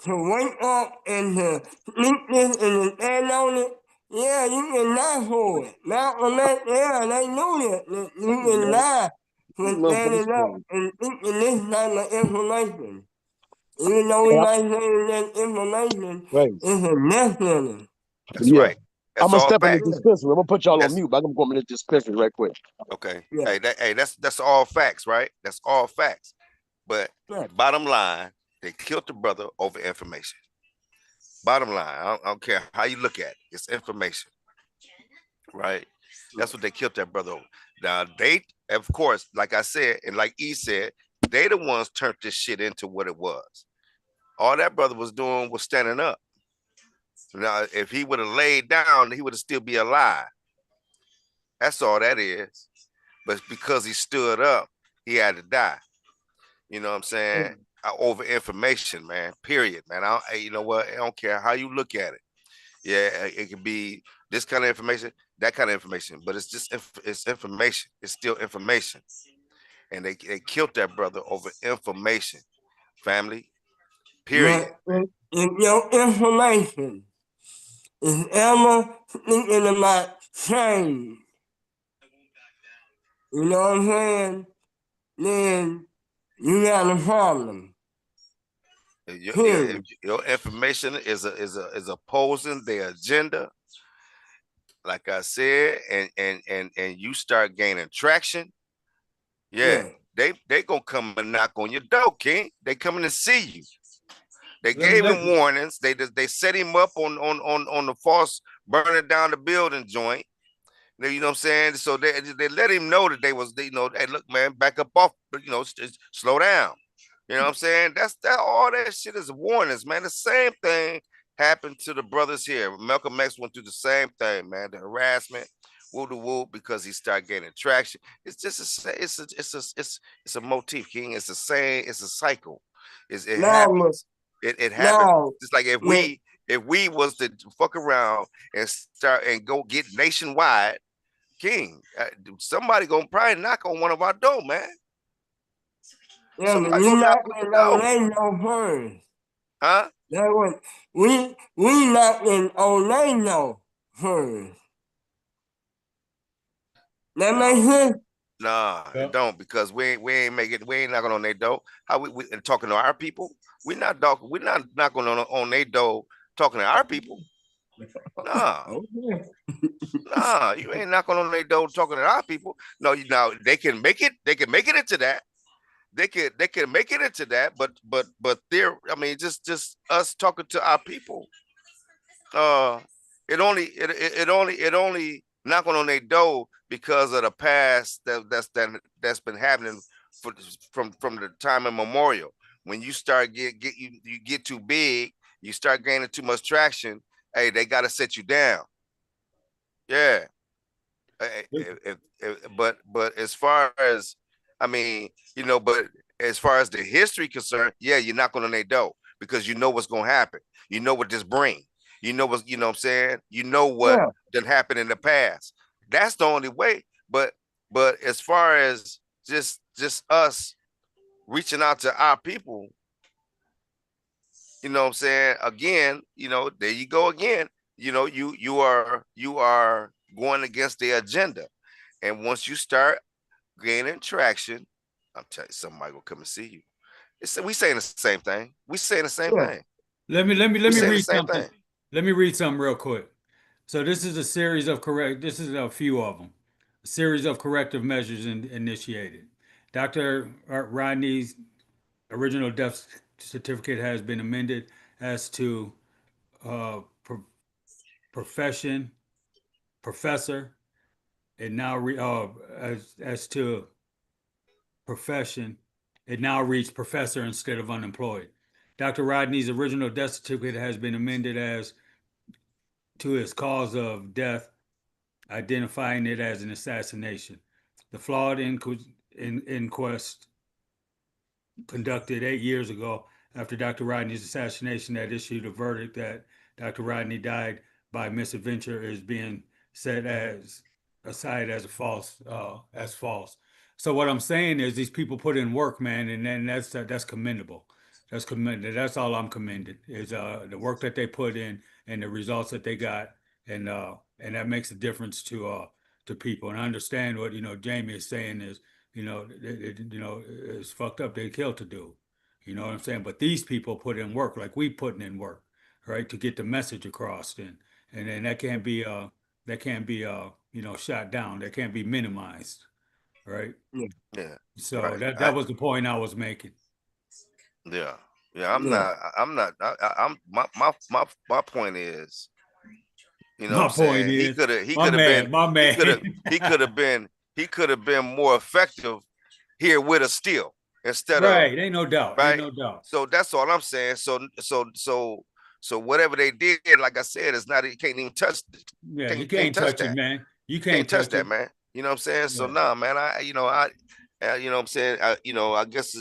to wake up and to sleep this and to stand on it, yeah, you can die for it. Malcolm X, they knew that you can die for standing up and thinking this type of information. Even though we might say that information is a death sentence. That's right. I'm That's gonna all step in the facts. dispensary. I'm gonna put y'all on That's mute, but I'm gonna go in the dispensary right quick. okay. Yeah. Hey, that's all facts, right? That's all facts. But Yeah. bottom line, they killed the brother over information. Bottom line, I don't care how you look at it, it's information, right? That's what they killed that brother over. Now they, of course, like I said, and like E said, they the ones turned this shit into what it was. All that brother was doing was standing up. Now, if he would have laid down, he would have still be alive. That's all that is. But because he stood up, he had to die. You know what I'm saying? Over information, man. Period, man. You know what? I don't care how you look at it. Yeah, it could be this kind of information, that kind of information, but it's just it's information. It's still information, and they killed that brother over information. Family. Period. But if your information is ever thinking about change, you know what I'm saying? Then you got a problem. If Period. your information is opposing their agenda, like I said, and you start gaining traction, yeah, Yeah. they gonna come and knock on your door, King. They coming to see you. They Let me gave let him warnings. They set him up on the false burning down the building joint. You know what I'm saying? So they let him know that you know, hey, look, man, back up off, you know, slow down. You know what I'm saying? That all that shit is warnings, man. The same thing happened to the brothers here. Malcolm X went through the same thing, man. The harassment, woo the woo, because he started gaining traction. It's just it's a motif, King. It's the same. It's a cycle. It No, happens. It happens. no, Just like man, if we was to fuck around and start and go get nationwide, King, somebody gonna probably knock on one of our door, man. yeah, but Somebody we gonna knock not on the in door, Orlando first. huh? That was, we not in Orlando first. That makes sense? Nah, Yeah. it don't because we ain't making we ain't knocking on their door. How we and talking to our people? We're not knocking on their door talking to our people. Nah, Okay. nah, you ain't knocking on their door talking to our people. No, you now they can make it. They can make it into that. They can make it into that. But they're I mean just us talking to our people. Uh, it only knocking on their door because of the past that's been happening for, from the time immemorial. When you start you get too big, you start gaining too much traction. Hey, they got to set you down. Yeah. But as far as I mean, you know, but as far as the history concerned, yeah, you're not going to their door because you know what's going to happen. You know what this bring. You know what I'm saying. You know what Yeah, done happened in the past. That's the only way. But as far as just us reaching out to our people, you know what I'm saying. Again, you know, there you go again. You know, you are going against the agenda, and once you start gaining traction, I'm telling you, somebody will come and see you. We saying the same thing. We saying the same yeah, thing. Let me We let me saying the read same something. thing. Let me read something real quick. So this is a series of correct. This is a few of them. A series of corrective measures initiated. Dr. Rodney's original death certificate has been amended as to pro- profession, professor, and now as to profession, it now reads professor instead of unemployed. Dr. Rodney's original death certificate has been amended as to his cause of death, identifying it as an assassination. The flawed inquest conducted 8 years ago after Dr. Rodney's assassination that issued a verdict that Dr. Rodney died by misadventure is being set as aside as a false. So what I'm saying is these people put in work, man, and then that's commendable. That's commended. That's all I'm commended is the work that they put in and the results that they got, and that makes a difference to people. And I understand what Jamie is saying is it's fucked up. They killed to do. You know what I'm saying? But these people put in work like we putting in work, right, to get the message across. and then that can't be shot down. That can't be minimized, right? Yeah, Yeah. So Right. that was the point I was making. Yeah. Yeah. yeah, I'm not. I'm my point is, you know what I'm My point saying? is, He my could have been man, my he man. could have he could have been he could have been more effective here with us still instead of Right, ain't no doubt, ain't right. no doubt. So that's all I'm saying. So whatever they did, like I said, it's not. You can't even touch. Yeah, you Can't can't touch touch it, that. man. You Can't can't touch touch that, it. man. You know what I'm saying? So Yeah. nah, man. You know what I'm saying. I guess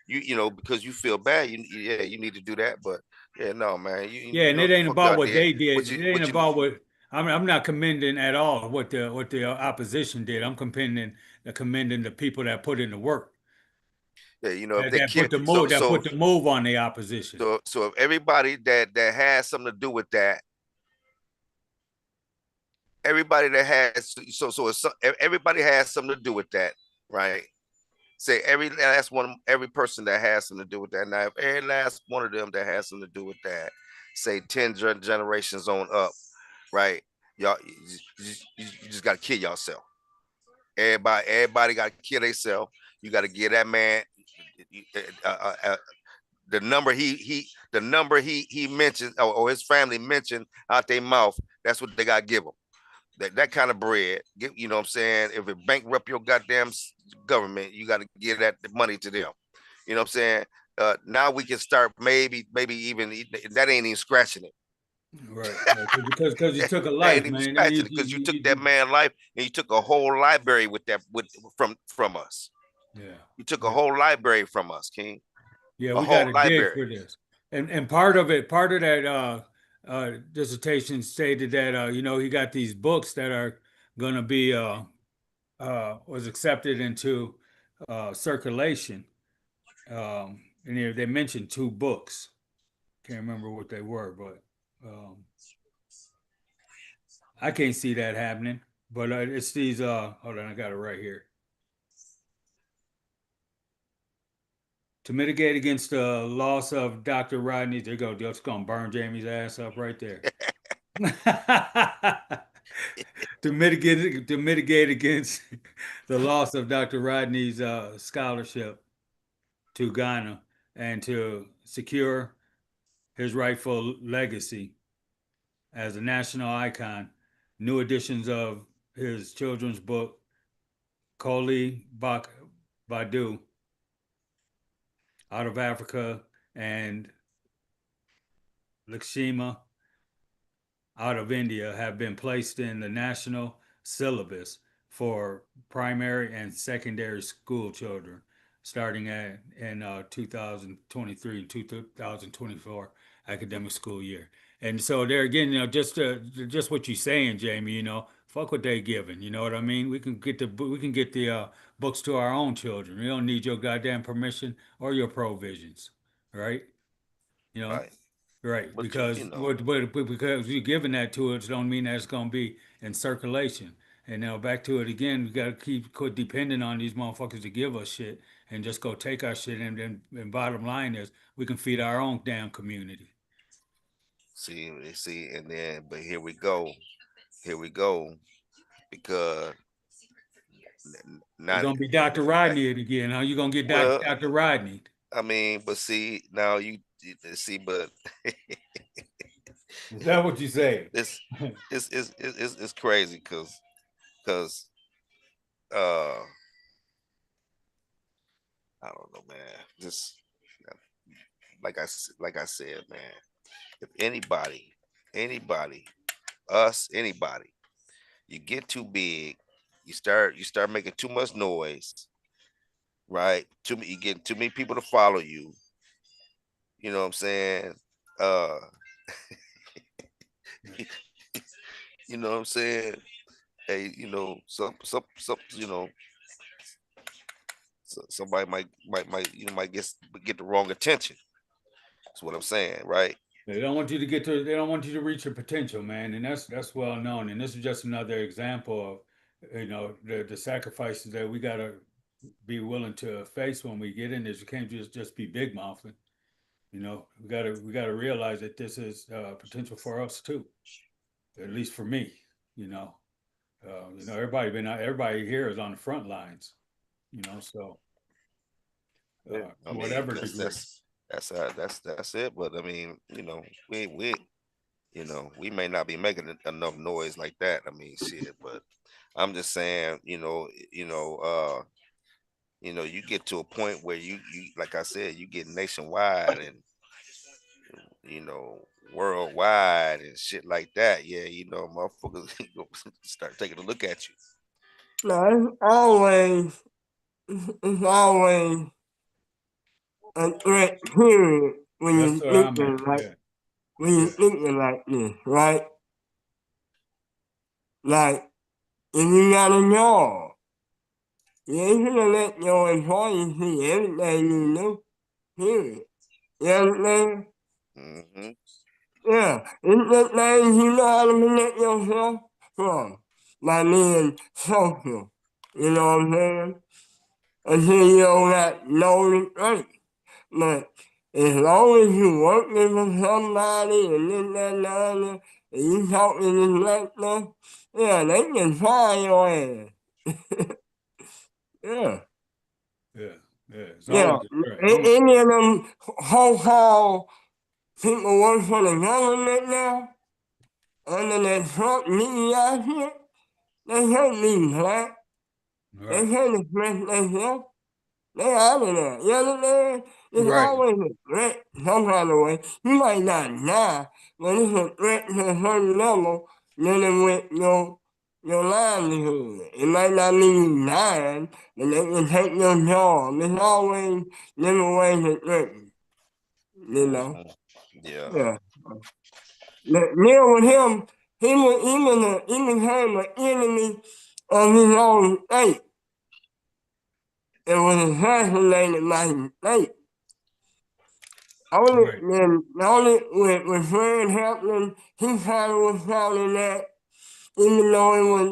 because you feel bad. Yeah, you need to do that. But yeah, no, man. Yeah, You and know it what the ain't fuck about y'all what did. they did. What It ain't you about what I'm not commending at all what the opposition did. I'm commending the people that put in the work. yeah, if they That care. put the move on the opposition. So if everybody that has something to do with that, everybody that has everybody has something to do with that, right? Say every person that has something to do with that. Now, if every last one of them that has something to do with that, say 10 generations on up, right? Y'all, you just got to kill yourself. Everybody got to kill themselves. You got to give that man the number he mentioned, or his family mentioned out their mouth. That's what they got to give them. That kind of bread, you know what I'm saying? If it bankrupt your goddamn government, you got to give that money to them. You know what I'm saying? Now we can start maybe even that ain't even scratching it. Right, right. Because you took a That ain't life, even man. I mean, scratching it because you took that man life and you took a whole library from us. yeah, You took a yeah. whole library from us, King. Yeah, A we got whole to dig library. for this. And part of that dissertation stated that he got these books that are going to be was accepted into circulation. And they mentioned two books. Can't remember what they were, but I can't see that happening. But it's these. Hold on, I got it right here. To mitigate against the loss of Dr. Rodney, there you go. Just gonna burn Jamie's ass up right there. To mitigate against the loss of Dr. Rodney's scholarship to Ghana and to secure his rightful legacy as a national icon, new editions of his children's book, Koli Badu, Out of Africa, and Lakshma out of India have been placed in the national syllabus for primary and secondary school children starting in 2023 2024 academic school year. And so there again, just what you're saying, Jamie, fuck what they giving, you know what I mean? We can get the books to our own children. We don't need your goddamn permission or your provisions, right? You know, Right. right, But because you're giving that to us don't mean that it's gonna be in circulation. And now back to it again, we gotta keep depending on these motherfuckers to give us shit and just go take our shit and bottom line is we can feed our own damn community. see, and then but here we go, because It's not gonna be Dr. Rodney again. How you gonna get well. Dr. Rodney? I mean, but see now you see, but Is that what you say? it's it's crazy because uh I don't know, man. Just like I said, man. If anybody, us, anybody, you get too big, you start making too much noise, right? You get too many people to follow you. You know what I'm saying? Uh, you know what I'm saying? Hey, some somebody might get the wrong attention. That's what I'm saying, right? They don't want you to reach your potential, man, and that's well known. And this is just another example of the sacrifices that we gotta be willing to face when we get in this. You can't just be big mouthing. We gotta realize that this is potential for us too. at least for me, you know. Everybody here is on the front lines, so I mean, whatever degree. that's it. But I mean, we may not be making enough noise like that. I mean, shit. But I'm just saying, you get to a point where you like I said, you get nationwide and worldwide and shit like that. Yeah, motherfuckers start taking a look at you. No, it's always a threat period when That's you're where I'm at. thinking like Yeah, when you're yeah, thinking like this, right? Like if you got a job, you ain't gonna let your employees see everything you do, period. You understand? Hmm. Yeah, it's the things you know how to protect yourself from by being social. You know what I'm saying? Until you don't got no restraint. But as long as you working for somebody and this, that, and the other, and you talking this like stuff, yeah, they can fire your ass. Yeah. yeah, yeah. It's Yeah. always a threat. I don't. Any of them so-called people work for the government now, under that Trump media shit, they hurt me, black. They Right, hurt express themselves. They out of there. You understand? It's right, always a threat some kind of way. You might not die, but it's a threat to a certain level dealing with your livelihood. It might not mean you dying, but they can take your job. It's always different ways to threaten. You know? Hmm. Yeah. Yeah. Neil with him, he became an enemy of his own state. It was assassinated by his state. right, Only with Fred Hampton, he kind of was shouting that, even though it was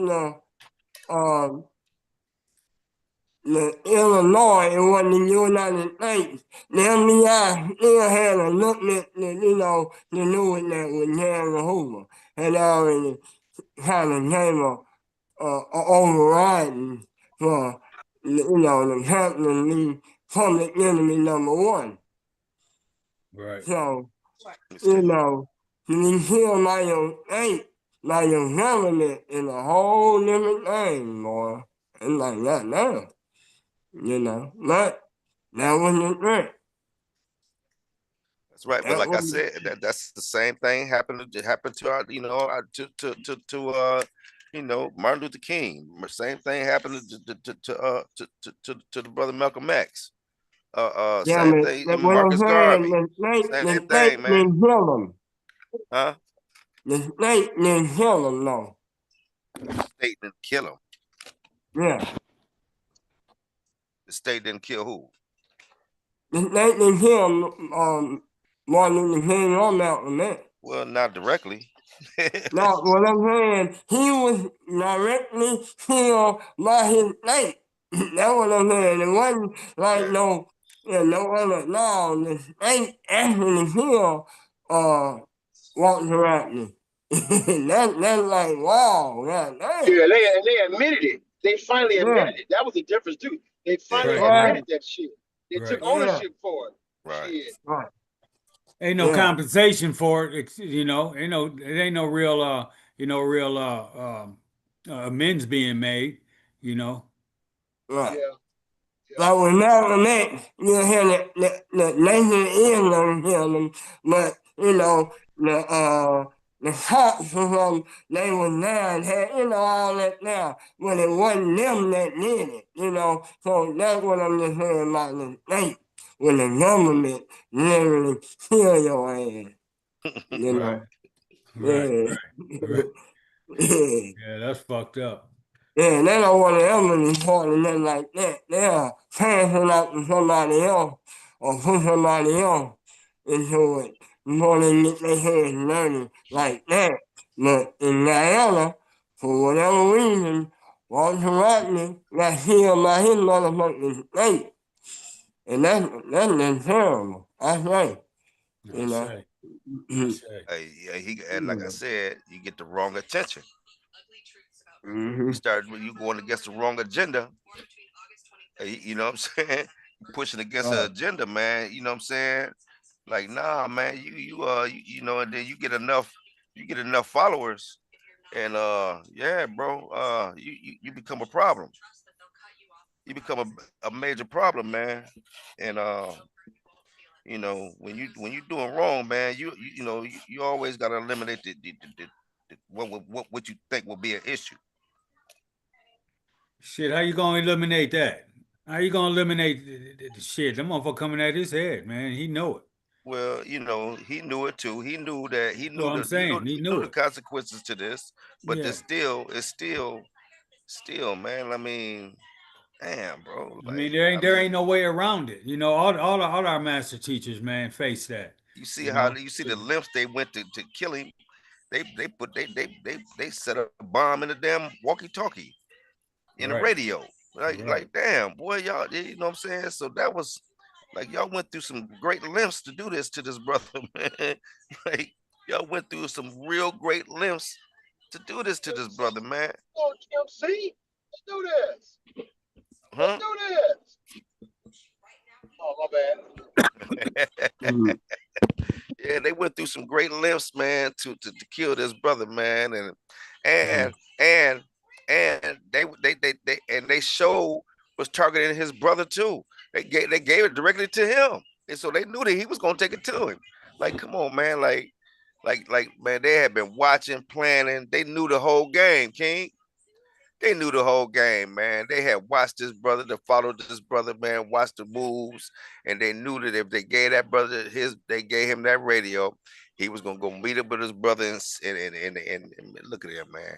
the Illinois, it wasn't the United States. The FBI still had a look at the news that was Harry Hoover had already kind of gave a overriding for, the Hampton be public enemy number one. right. So, Let me you see. know, you feel by your state, by your government is a whole different thing, boy. It's like that now, But that was the threat. That's right. But That like I was, said, that's the same thing happened to our, Martin Luther King. Same thing happened to the brother Malcolm X. yeah, Same but thing. what I'm Marcus saying, Garvey. Same the state thing, man. didn't kill them. Huh? The state didn't kill them, though. State didn't kill him. Yeah. The state didn't kill who? The state didn't kill Martin Luther King or Malcolm X. Well, not directly. No, what I'm saying, he was directly killed by his state. That's what I'm saying. It wasn't like Yeah. no other. No, the state actually killed Walter Rodney. That's like, wow, god damn. Yeah, they admitted it. They finally Yeah, admitted it. That was the difference too. They Yeah. finally Right, right, admitted that shit. They took right. yeah, ownership for it. Right. Shit. right, Ain't no yeah, compensation for it. It ain't no real amends being made. You know. right. Yeah, yeah. Like with Malcolm X, you hear the Nation Islam hear them, but the cops from they was there and had all that now, but it wasn't them that did it. So that's what I'm just saying about the state when the government literally kill your ass, you Right, know. right, Yeah. right. Yeah. Yeah, that's fucked up. Yeah, they don't want to ever report or nothing like that. They'll pass it out to somebody else or put somebody else into it before they get their hands dirty like that. But in Guyana, for whatever reason, Walter Rodney got killed by his motherfucking state. And that's just terrible. I say, I you know. say. Yeah, and like I said, you get the wrong attention. Mm-hmm. You going against the wrong agenda. You know what I'm saying? Pushing against the agenda, man. You know what I'm saying? Like, nah, man, and then you get enough followers, and yeah, bro, you become a problem. You become a major problem, man. And when you doing wrong, man, you always gotta eliminate what you think will be an issue. Shit, how you gonna eliminate that? How you gonna eliminate the shit? That motherfucker coming at his head, man. He know it. Well, he knew it too. He knew that That's what I'm saying. He he knew knew the it. consequences to this, but Yeah. it's still, man. I mean, damn, bro. I mean, Like, there ain't no way around it. You know, all our master teachers, man, face that. You know, you see the lengths they went to kill him. They set a bomb in the damn walkie-talkie in the right, radio. right. Like damn, boy, y'all, you know what I'm saying? So that was like y'all went through some great lengths to do this to this brother, man. Like y'all went through some real great lengths to do this to this brother, man. Oh, see, let's do this. Huh? Let's do this. Oh, my bad. Mm-hmm. Yeah, they went through some great lengths, man, to kill this brother, man, and and and they showed was targeting his brother too. They gave it directly to him, and so they knew that he was gonna take it to him. Like, come on, man, like man, they had been watching, planning. They knew the whole game, King. They knew the whole game, man. They had watched this brother, they followed this brother, man, watched the moves, and they knew that if they gave that brother they gave him that radio, he was gonna go meet up with his brother and look at him, man.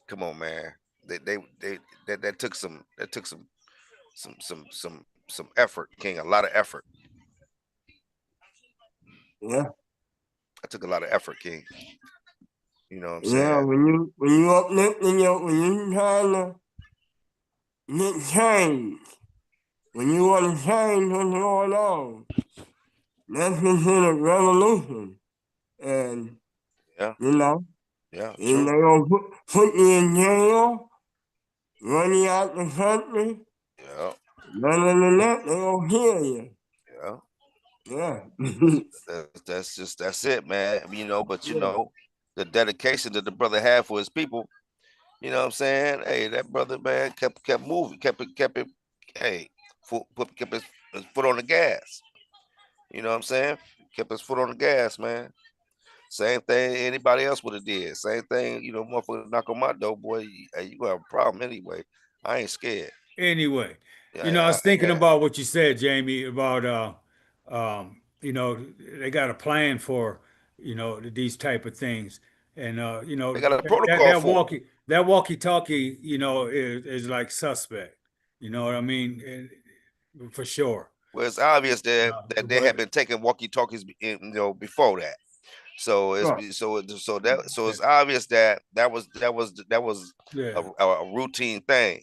Come on, man. They that took some effort, King. A lot of effort. Yeah. I took a lot of effort, King. You know what I'm Yeah. saying? When you uplifting when you trying to get change, when you want to change what's going on, that's considered revolution. And Yeah, you know, yeah, and true. they gonna put you in jail, run you out the country. Yeah, Other than that, they gonna kill you. yeah. Yeah. That's it, man. But Yeah. the dedication that the brother had for his people. You know what I'm saying? Hey, that brother, man, kept moving, hey, kept his foot on the gas. You know what I'm saying? Kept his foot on the gas, man. Same thing anybody else would have did. Same thing, motherfucker knock on my door, boy. Hey, you gonna have a problem anyway. I ain't scared. Anyway, I Yeah, was thinking yeah. about what you said, Jamie, about they got a plan for, these type of things. And They got a that protocol for it. that walkie-talkie, is like suspect. You know what I mean? For sure. Well, it's obvious that they But had been taking walkie talkies, before that. So Right. so it's obvious that was yeah, a routine thing.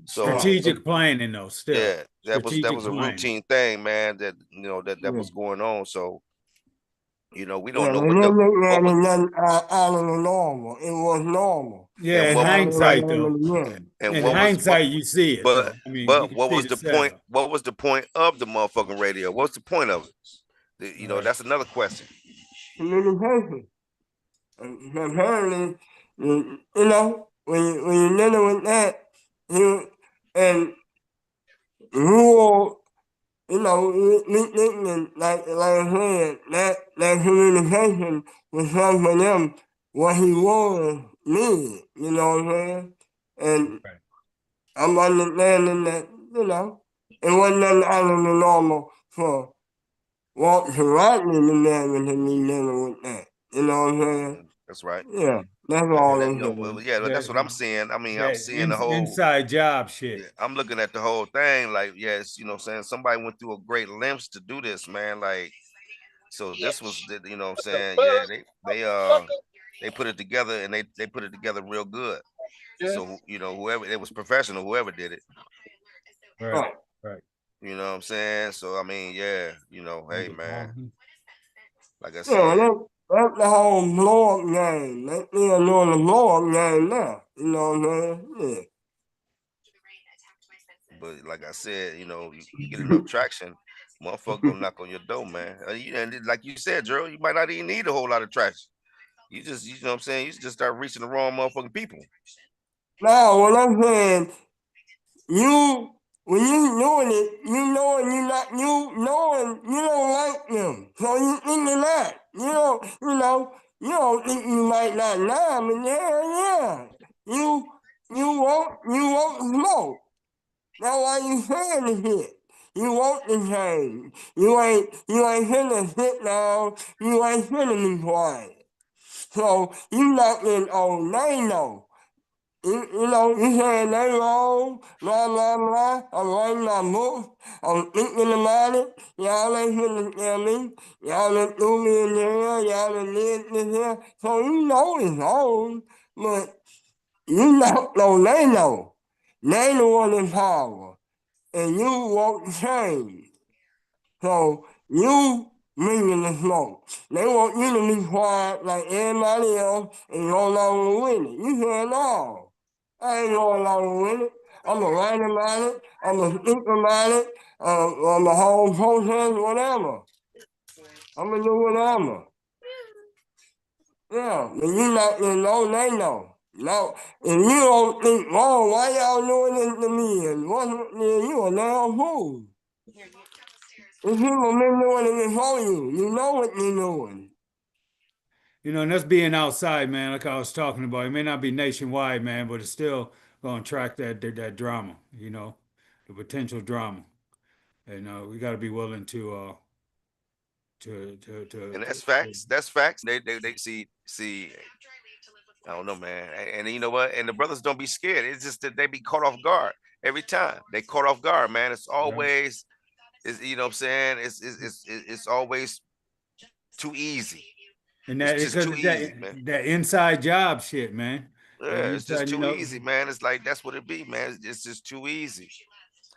So Right. strategic planning though, still. yeah, that Strategic was a planning. routine thing, man. That Yeah. was going on. So we don't Yeah, know they didn't look what at it was nothing out of the normal. It was normal. Yeah, and in what Time and right hindsight time though. and again. and In what was what hindsight, you see it but though. I mean, you can what see was the the point? setup. What was the point of the motherfucking radio? What's the point of it? Right. That's another question. Communication. And apparently, when you dealing with that, you and rule, like I said, that communication was for them what he was needed. You know what I'm saying? And Right. I'm understanding that, it wasn't nothing out of the normal for Walter Rodney to never to be dealing with that. You know what I'm saying? That's right. Yeah, that's That all And I'm well, saying. yeah, that's what I'm that seeing. I mean, I'm that seeing the whole. inside job Yeah, shit. I'm looking at the whole thing. Like, yes, what I'm saying, somebody went through a great lengths to do this, man. Like, so this was, what I'm saying, yeah, they put it together and they put it together real good. Yeah. So whoever it was professional, whoever did it. Right. Right. Right. You know what I'm saying? So I mean, yeah, hey Nigga, man, Like I Yeah, said, that's the whole blow up game. They still doing the blow up game now. You know what I'm saying? but like I said, you get enough traction, motherfucker gonna knock on your door, man. And like you said, Gerald, you might not even need a whole lot of traction. You know what I'm saying? You just start reaching the wrong motherfucking people. Now, what I'm saying, you when you doing it, you knowing you not you knowing you don't like them. So you thinking that. You don't think you might not lie, but yeah. You you won't smoke. That's why you saying the shit. You want the change. You ain't finna sit down, you ain't finna be quiet. So you not in oh they know. You saying they wrong, blah, blah, blah. I'm writing my book. I'm thinking about it. Y'all ain't finna tell me. Y'all done threw me in there. Y'all done did this here. So you know it's wrong, but you don't know they know. They the one in power. And you won't change. So you bringing the smoke. They want you to be quiet like everybody else and go along with it. You say no. I ain't going along with it. I'm gonna write about it. I'm gonna speak about it. On the whole process, whatever. I'm gonna do whatever. Yeah, but you not gonna know they know. No, if you don't think, oh, why y'all doing this to me? And what, you a damn fool. If people been doing it before you know what you're doing. And that's being outside, man, like I was talking about. It may not be nationwide, man, but it's still going to track that drama, the potential drama. And we got to be willing And that's facts. That's facts. They see. I don't know, man. And you know what? And the brothers don't be scared. It's just that they be caught off guard every time. They caught off guard, man. It's right. always, you know what I'm saying? It's always too easy. And It's that just because too easy, man. that inside job shit, man. Yeah, You it's just try, too easy, man. It's like that's what it be, man. It's just too easy.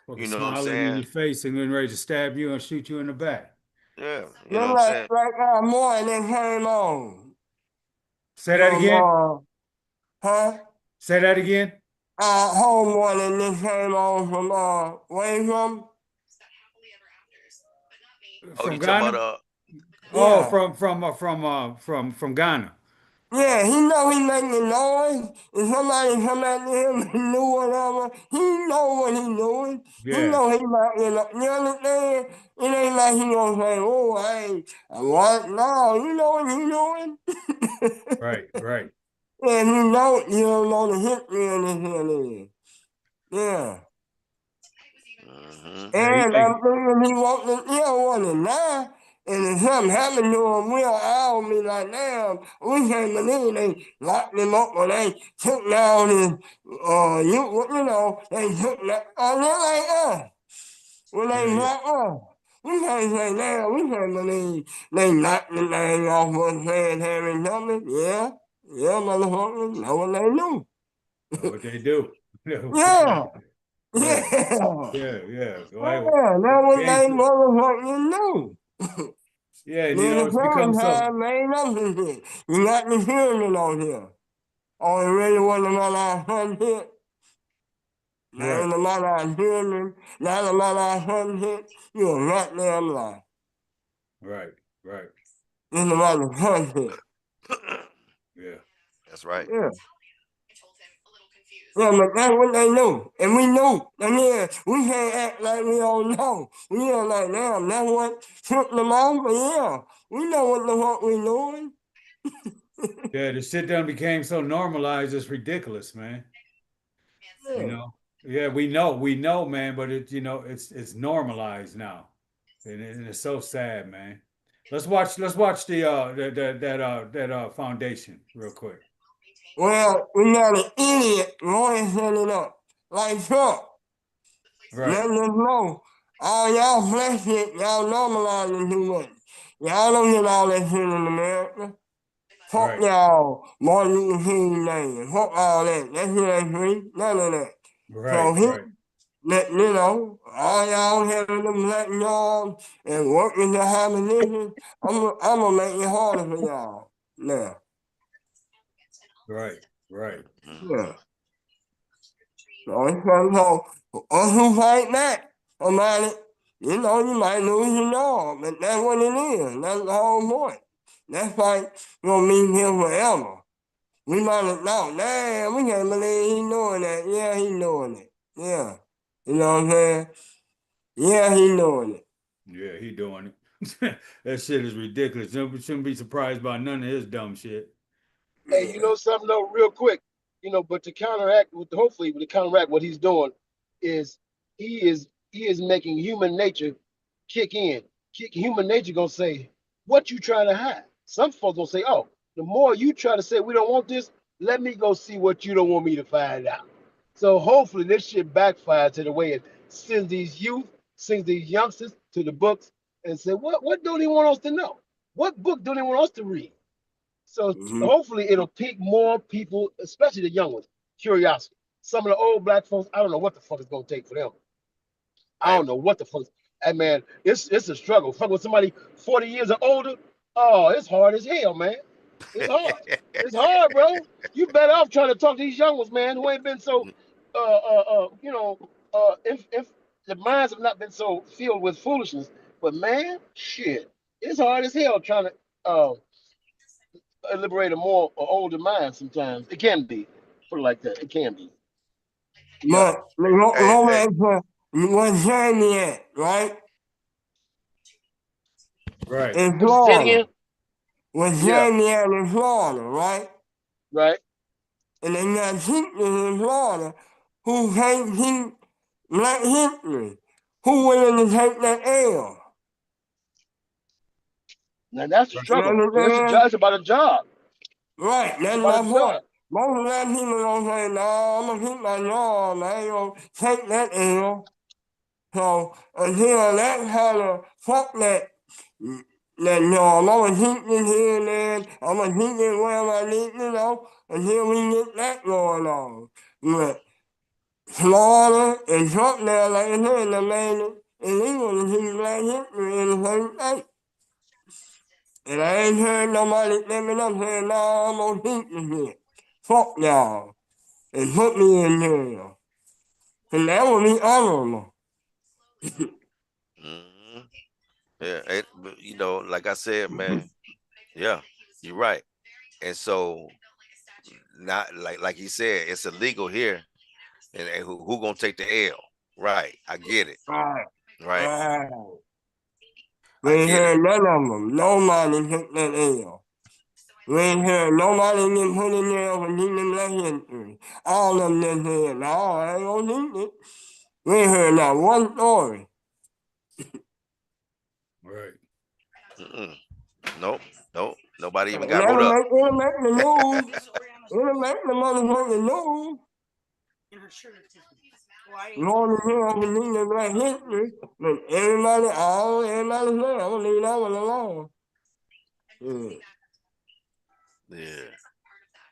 fucking You know what I'm smiling in saying? your face and then ready to stab you and shoot you in the back. Yeah, you know what Then I'm saying? like morning came on Say that from again. huh? Say that again. Home morning this came on from where you from? Oh, you From talking about Ghana? Oh, Yeah. from Ghana. Yeah, he know he making noise. If somebody come at him and do whatever, he know what he doing. He Yeah. know he not you understand? It ain't like he gonna say, oh, I ain't, what? No, you know what he doing? Right. Right. And you don't know the history of this here. Yeah. hmm Yeah, he And make I'm thinking he want to want it now. And if something happened to him, we'll owl me like, damn, we can't believe they locked him up or they took down his, they took that, they're like us. When they yeah. lock us, we can't say, damn, we can't believe they knocked the thing off us saying having something. Yeah, motherfuckers, know what they do. Know what they do. Yeah, Yeah. yeah. Yeah. Why Yeah, it that was came they to motherfucking knew. yeah, and Then the it's become second so time ain't nothing shit. You got the hearing on here. Oh, it really wasn't about our son hit. That right, ain't about our hearing. Not about our son hit. You a goddamn lie. right, right. It's about the son hit. Yeah. That's right. Yeah. Yeah, but that's what they knew. And we knew. And yeah, we can't act like we don't know. We are like, damn, that's what took them off. But yeah, we know what the fuck we doing. Yeah, the sit down became so normalized, it's ridiculous, man. You Yeah. know? Yeah, we know, man, but it's normalized now. And it's so sad, man. Let's watch that foundation real quick. Well, we got an idiot lawyer setting up. Like Trump. Right, Letting us know. All y'all flesh shit, y'all normalizing too much. Y'all don't get all that shit in America. Fuck right, y'all, Martin Luther King name. Fuck all that. That shit ain't free. None of that. right, So he, right, that, all y'all having them black jobs and working to have a living, I'm gonna make it harder for y'all. Now, Right, right. yeah. So it's gonna go, us who fight back about it, you might lose your job, but that's what it is. That's the whole point. That fight gonna be here forever. We might have thought, damn, we can't believe he doing that. Yeah, he doing it. Yeah. You know what I'm saying? Yeah, he doing it. Yeah, he doing it. That shit is ridiculous. Shouldn't be surprised by none of his dumb shit. Hey, you know something though, real quick, but to counteract hopefully to counteract what he's doing is he is making human nature kick in. Human nature gonna say, what you trying to hide? Some folks gonna say, oh, the more you try to say we don't want this, let me go see what you don't want me to find out. So hopefully this shit backfires to the way it sends these youth, sends these youngsters to the books and say, what don't he want us to know? What book don't he want us to read? So Mm-hmm. hopefully it'll pique more people, especially the young ones, curiosity. Some of the old black folks, I don't know what the fuck it's gonna take for them. I Hey, don't know what the fuck. Hey man, it's a struggle. Fuck with somebody 40 years or older. Oh, it's hard as hell, man. It's hard. It's hard, bro. You better off trying to talk to these young ones, man, who ain't been so if the minds have not been so filled with foolishness. But man, shit, it's hard as hell trying to liberate a more older mind sometimes. It can be. Put it like that. It can be. Yeah. But go hey, back to what's Jamie at, right? Right. In What you say it Florida. again? What's Yeah. Jamie at in Florida, right? Right. And they got teachers in Florida who can't teach Black history. Who willing to take that L? Now that's the You struggle. Because it's a understand? job. It's about a job. Right, It's that's about my a point. job. Most of that people don't say, no, I'm gonna keep my job, I ain't gonna take that L. So until that kind of fuck that job, I'm gonna teach it here and there, I'm gonna teach it wherever I need to know, until we get that going on. But Florida and Trump now, like I said, they made it illegal to teach Black history in the same state. And I ain't heard nobody stepping up saying, no, I'm gonna teach this shit. Fuck y'all. And put me in jail. And that would be honorable. mm, yeah, like I said, man. Yeah, you're right. And so, not like he said, it's illegal here, and who gonna take the L? Right, I get it. Right. Right, Right. We I ain't get it. heard none of them. Nobody took that L. We ain't heard nobody get put in jail for teaching Black history. All of them just said, no, I ain't gonna teach it. We ain't heard not one story. Right. Mm-mm. Nope, nope. Nobody even And got wrote up. it'll make the news. It'll make the motherfucking news. Going to jail for teaching Black history. But everybody say, I'm gonna leave that one alone. Yeah. Yeah.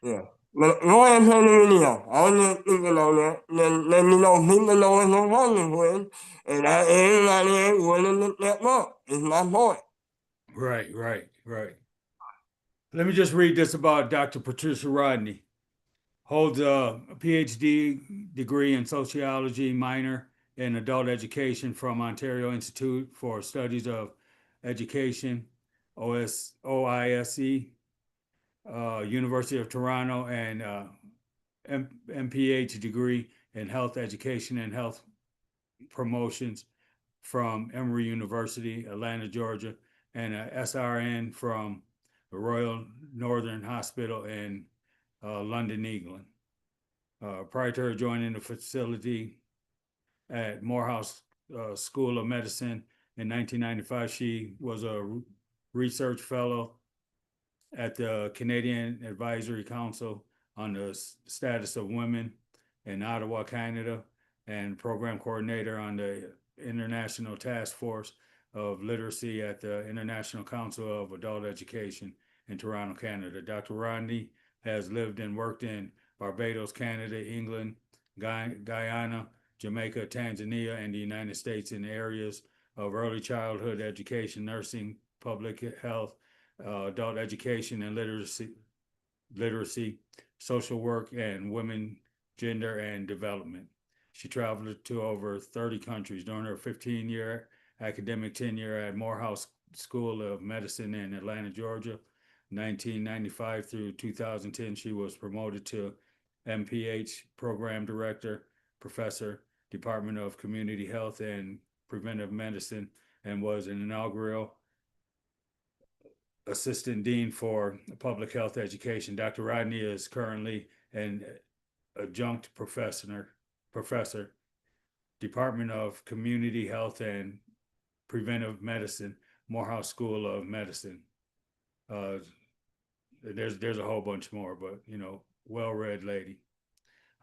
Yeah. But go ahead and play the video. I was just thinking on that. Then people know it's a consequence. And everybody ain't willing to step up. It's my point. Right, right, right. Let me just read this about Dr. Patricia Rodney. Holds a PhD degree in sociology, minor in adult education from Ontario Institute for Studies of Education, OISE, University of Toronto, and MPH degree in health education and health promotions from Emory University, Atlanta, Georgia, and a SRN from the Royal Northern Hospital in London, England. Prior to her joining the facility at Morehouse School of Medicine in 1995, she was a research fellow at the Canadian Advisory Council on the Status of Women in Ottawa, Canada, and program coordinator on the International Task Force of Literacy at the International Council of Adult Education in Toronto, Canada. Dr. Rodney has lived and worked in Barbados, Canada, England, Guyana, Jamaica, Tanzania, and the United States in areas of early childhood education, nursing, public health, adult education and literacy, social work, and women, gender, and development. She traveled to over 30 countries during her 15-year academic tenure at Morehouse School of Medicine in Atlanta, Georgia. 1995 through 2010, she was promoted to MPH Program Director, Professor, Department of Community Health and Preventive Medicine, and was an inaugural Assistant Dean for Public Health Education. Dr. Rodney is currently an adjunct professor, Department of Community Health and Preventive Medicine, Morehouse School of Medicine. There's a whole bunch more, but well-read lady.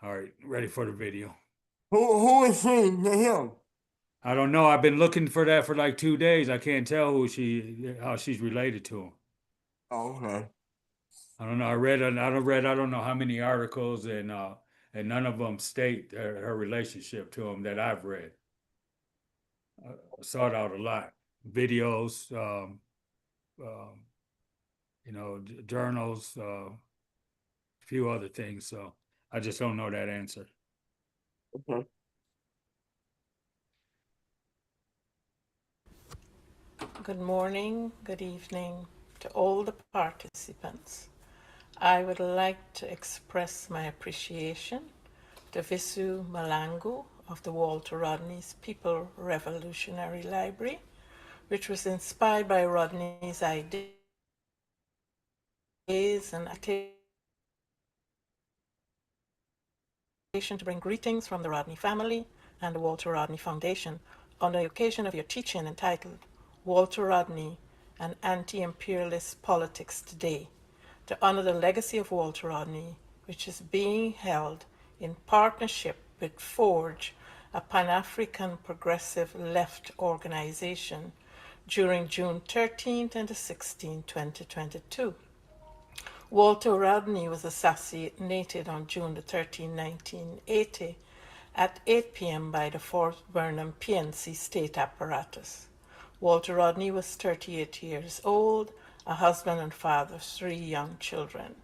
All right, ready for the video. Who is she to him? I don't know. I've been looking for that for like 2 days. I can't tell how she's related to him. Oh, okay. I don't know. I don't know how many articles, and none of them state her relationship to him that I've read. I sought out a lot, videos, journals, a few other things. So I just don't know that answer. Okay. Good morning, good evening to all the participants. I would like to express my appreciation to Visu Malangu of the Walter Rodney's People Revolutionary Library, which was inspired by Rodney's ideas and activities to bring greetings from the Rodney family and the Walter Rodney Foundation on the occasion of your teaching entitled Walter Rodney and Anti-Imperialist Politics Today, to honor the legacy of Walter Rodney, which is being held in partnership with Forge, a Pan-African progressive left organization, during June 13th and 16th, 2022. Walter Rodney was assassinated on June 13, 1980, at 8 p.m. by the Fort Burnham PNC state apparatus. Walter Rodney was 38 years old, a husband and father of 3 young children.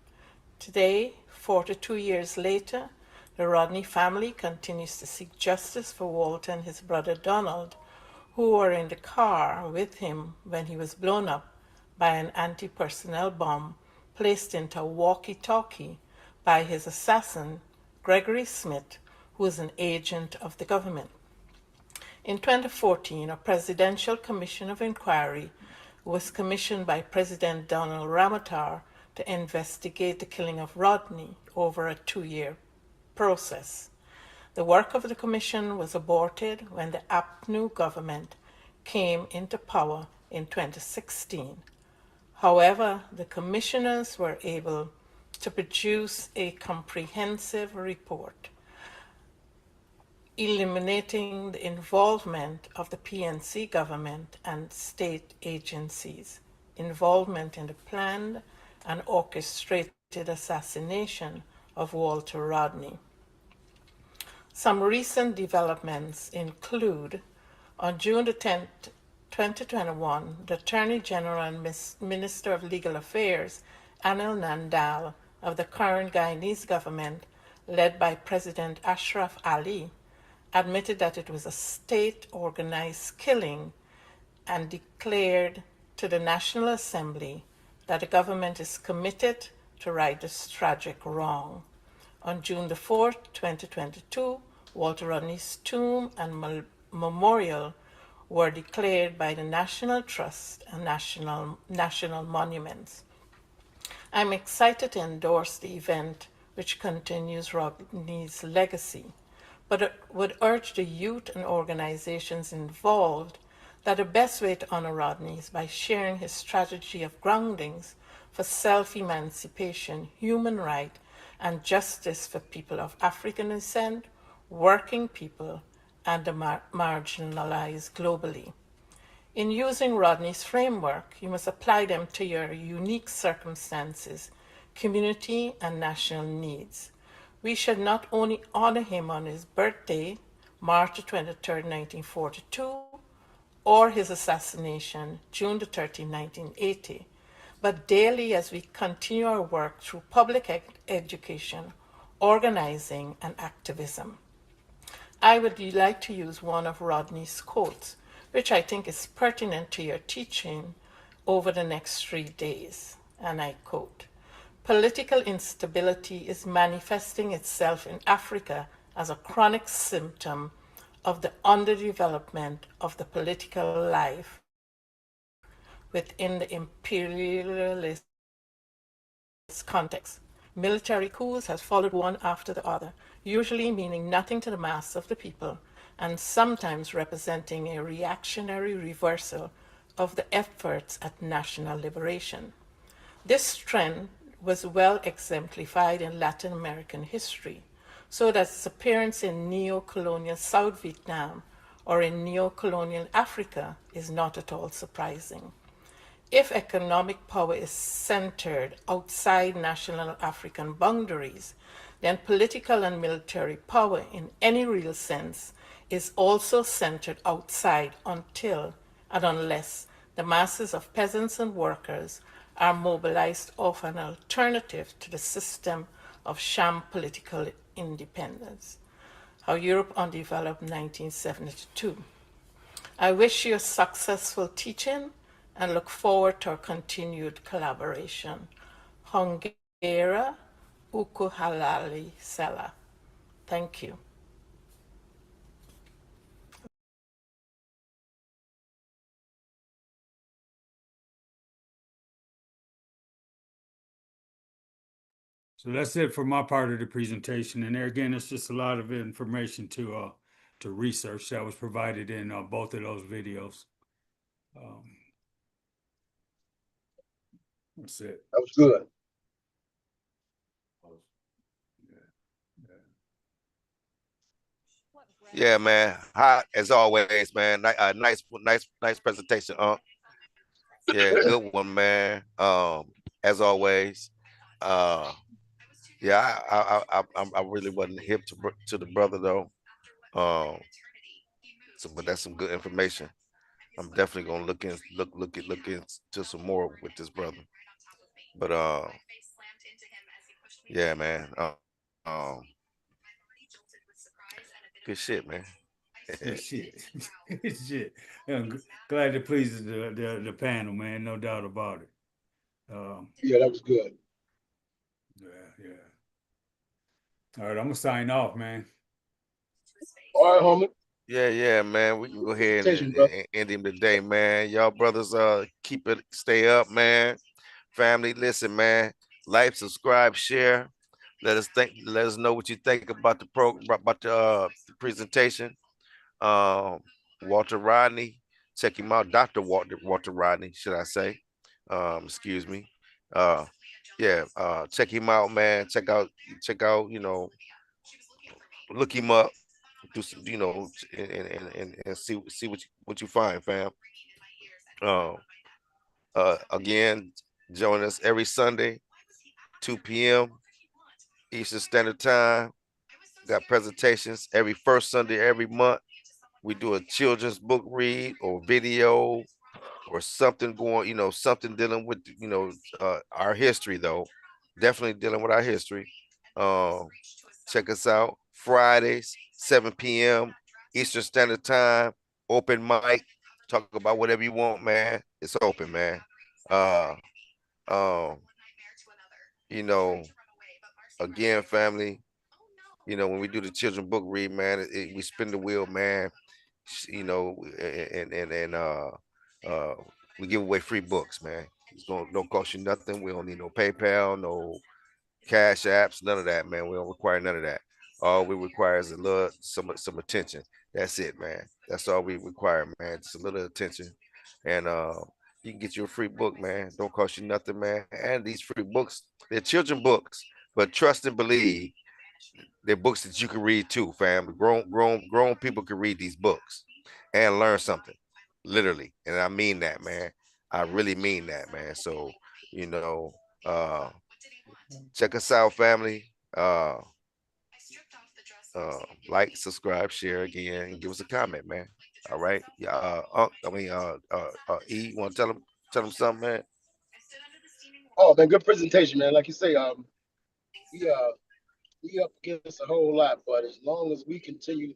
Today, 42 years later, the Rodney family continues to seek justice for Walter and his brother Donald, who were in the car with him when he was blown up by an anti-personnel bomb placed into a walkie-talkie by his assassin, Gregory Smith, who is an agent of the government. In 2014, a Presidential Commission of Inquiry was commissioned by President Donald Ramotar to investigate the killing of Rodney over a 2-year process. The work of the commission was aborted when the APNU government came into power in 2016. However, the commissioners were able to produce a comprehensive report eliminating the involvement of the PNC government and state agencies, involvement in the planned and orchestrated assassination of Walter Rodney. Some recent developments include, on June 10, 2021, the Attorney General and Minister of Legal Affairs, Anil Nandal, of the current Guyanese government, led by President Ashraf Ali, admitted that it was a state-organized killing and declared to the National Assembly that the government is committed to right this tragic wrong. On June 4, 2022, Walter Rodney's tomb and memorial were declared by the National Trust and National Monuments. I'm excited to endorse the event which continues Rodney's legacy, but would urge the youth and organizations involved that the best way to honor Rodney is by sharing his strategy of groundings for self-emancipation, human rights, and justice for people of African descent, working people, and the marginalized globally. In using Rodney's framework, you must apply them to your unique circumstances, community, and national needs. We should not only honor him on his birthday, March 23, 1942, or his assassination, June 30, 1980, but daily as we continue our work through public education, organizing, and activism. I would like to use one of Rodney's quotes, which I think is pertinent to your teaching over the next 3 days. And I quote, "Political instability is manifesting itself in Africa as a chronic symptom of the underdevelopment of the political life within the imperialist context. Military coups has followed one after the other, usually meaning nothing to the mass of the people, and sometimes representing a reactionary reversal of the efforts at national liberation. This trend was well exemplified in Latin American history, so that its appearance in neo-colonial South Vietnam or in neo-colonial Africa is not at all surprising. If economic power is centered outside national African boundaries, then political and military power in any real sense is also centered outside until and unless the masses of peasants and workers are mobilized off an alternative to the system of sham political independence. How Europe Undeveloped 1972. I wish you a successful teaching and look forward to our continued collaboration. Hongera Ukuhalali Sela. Thank you. So that's it for my part of the presentation. And there again, it's just a lot of information to research that was provided in both of those videos. That's it. That was good. Yeah, man. Hot as always, man. Nice presentation. Yeah, good one, man. As always. Yeah, I really wasn't hip to the brother though. So but that's some good information. I'm definitely gonna look into some more with this brother. But yeah, man. Um, good shit, man. Shit. Shit. I'm glad it pleases the panel, man. No doubt about it. Yeah, that was good. Yeah. All right, I'm gonna sign off, man. All right, homie. Yeah, man. We can go ahead Presentation, and bro. end him today, man. Y'all brothers, stay up, man. Family, listen, man. Like, subscribe, share. Let us know what you think about the program, about the presentation. Um, Walter Rodney, check him out. Dr. Walter Rodney, should I say? Excuse me. Uh, yeah. Check him out, man. Check out. Look him up. Do some, and see what you find, fam. Um, again, join us every Sunday, 2 p.m. Eastern Standard Time. Got presentations every first Sunday every month. We do a children's book read or video or something going, something dealing with, our history though. Definitely dealing with our history. Um, check us out Fridays, 7 p.m. Eastern Standard Time. Open mic. Talk about whatever you want, man. It's open, man. Uh, um, you know, again, family. When we do the children book read, man, we spin the wheel, man. And we give away free books, man. It's don't cost you nothing. We don't need no PayPal, no cash apps, none of that, man. We don't require none of that. All we require is a little some attention. That's it, man. That's all we require, man. Just a little attention. And you can get you a free book, man. Don't cost you nothing, man. And these free books, they're children books, but trust and believe they're books that you can read too, fam. Grown people can read these books and learn something, literally. And I mean that, man. I really mean that, man. So, you know, uh, check us out, family. Like, subscribe, share again, and give us a comment, man. All right. Yeah. E, want to tell them something, man? Oh man, good presentation, man. Like you say, we we up against a whole lot, but as long as you continue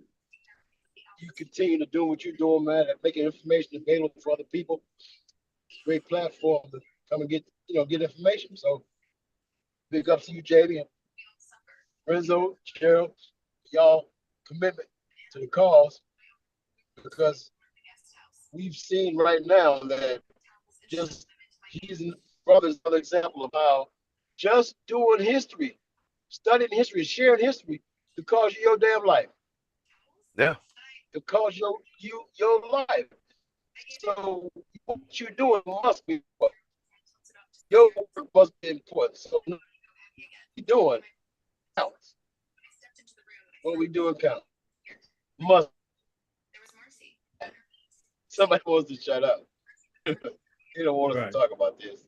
to do what you're doing, man, and making information available for other people, it's a great platform to come and get information. So big ups to you, JB and Renzo, Gerald, y'all commitment to the cause, because we've seen right now that just he's brother's another example of how just doing history, studying history, sharing history, to cause you your damn life, Yeah. to cause your life. So what you're doing must be important. Your work must be important. So what we doing counts. What we doing counts. Must. Somebody wants to shut up. They don't want us to Right. talk about this.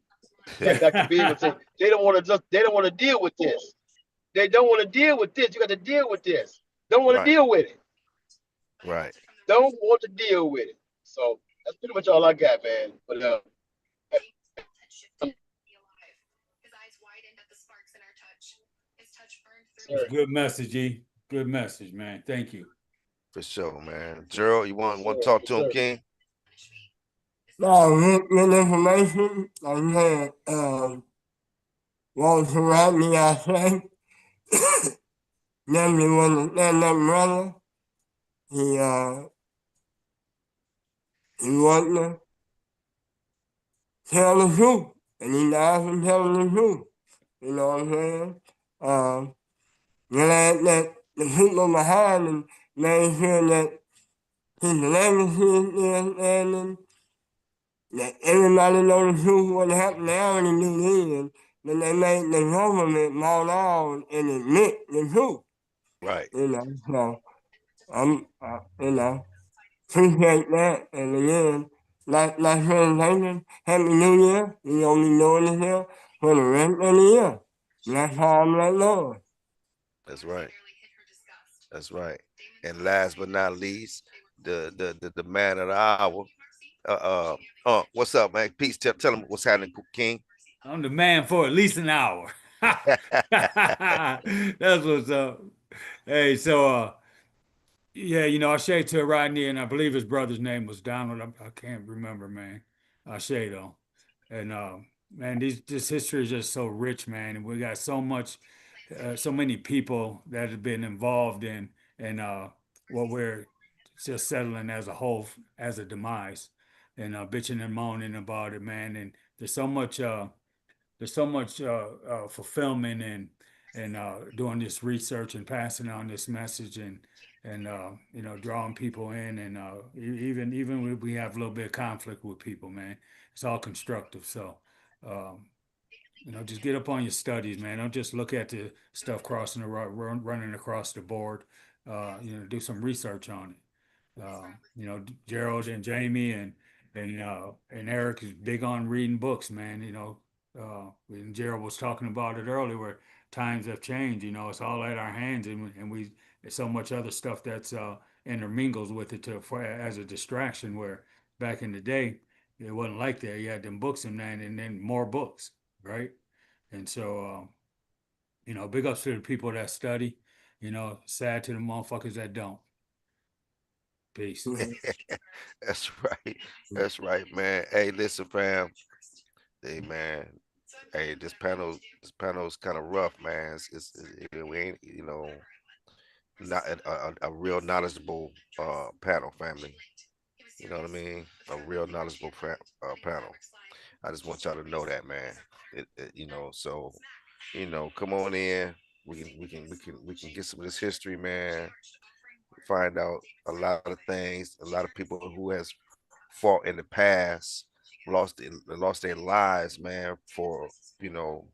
Like Dr. B would say, they don't want to deal with this. They don't want to deal with this. You got to deal with this. Don't want to Right. deal with it. Right. Don't want to deal with it. So that's pretty much all I got, man. But It's a sir, good message, E. Good message, man. Thank you. For sure, man. Gerald, you yes, want to sir, talk yes, to him, sir. King? No, with information, like I said, Walter Rodney, I say, never want to that brother. He, he want to tell the truth, and he died for telling the truth. You know what I'm saying? Glad that the people behind him made sure that his legacy is still standing, that everybody knows the truth what happened. They already knew then, but they made the government mount on and admit the truth. Right. You know, so you know, appreciate that. And again, like presentation, Happy New Year. We only doing this here for the rest of the year. That's how I'm letting know. That's right. That's right. And last but not least, the man of the hour. What's up, man? Peace. Tell him what's happening, King. I'm the man for at least an hour. That's what's up. Hey, so yeah, I shade to Rodney, and I believe his brother's name was Donald. I can't remember, man. I shade though, and man, this history is just so rich, man, and we got so many people that have been involved in, and what we're just settling as a whole, as a demise, and bitching and moaning about it, man. And there's so much. Fulfillment and doing this research and passing on this message and drawing people in and even when we have a little bit of conflict with people, man, it's all constructive. So um, just get up on your studies, man. Don't just look at the stuff crossing the running across the board. Do some research on it. Gerald and Jamie and Eric is big on reading books, man. And Gerald was talking about it earlier, where times have changed. It's all at our hands, and there's so much other stuff that's intermingles with it as a distraction. Where back in the day, it wasn't like that. You had them books and then more books, right? And so, big ups to the people that study. Sad to the motherfuckers that don't. Peace. That's right. That's right, man. Hey, listen, fam. Hey, man. Hey, this panel is kind of rough, man. We ain't, not a real knowledgeable panel, family. You know what I mean? A real knowledgeable panel. I just want y'all to know that, man. So come on in. We can get some of this history, man. Find out a lot of things. A lot of people who has fought in the past lost their lives, man, for you know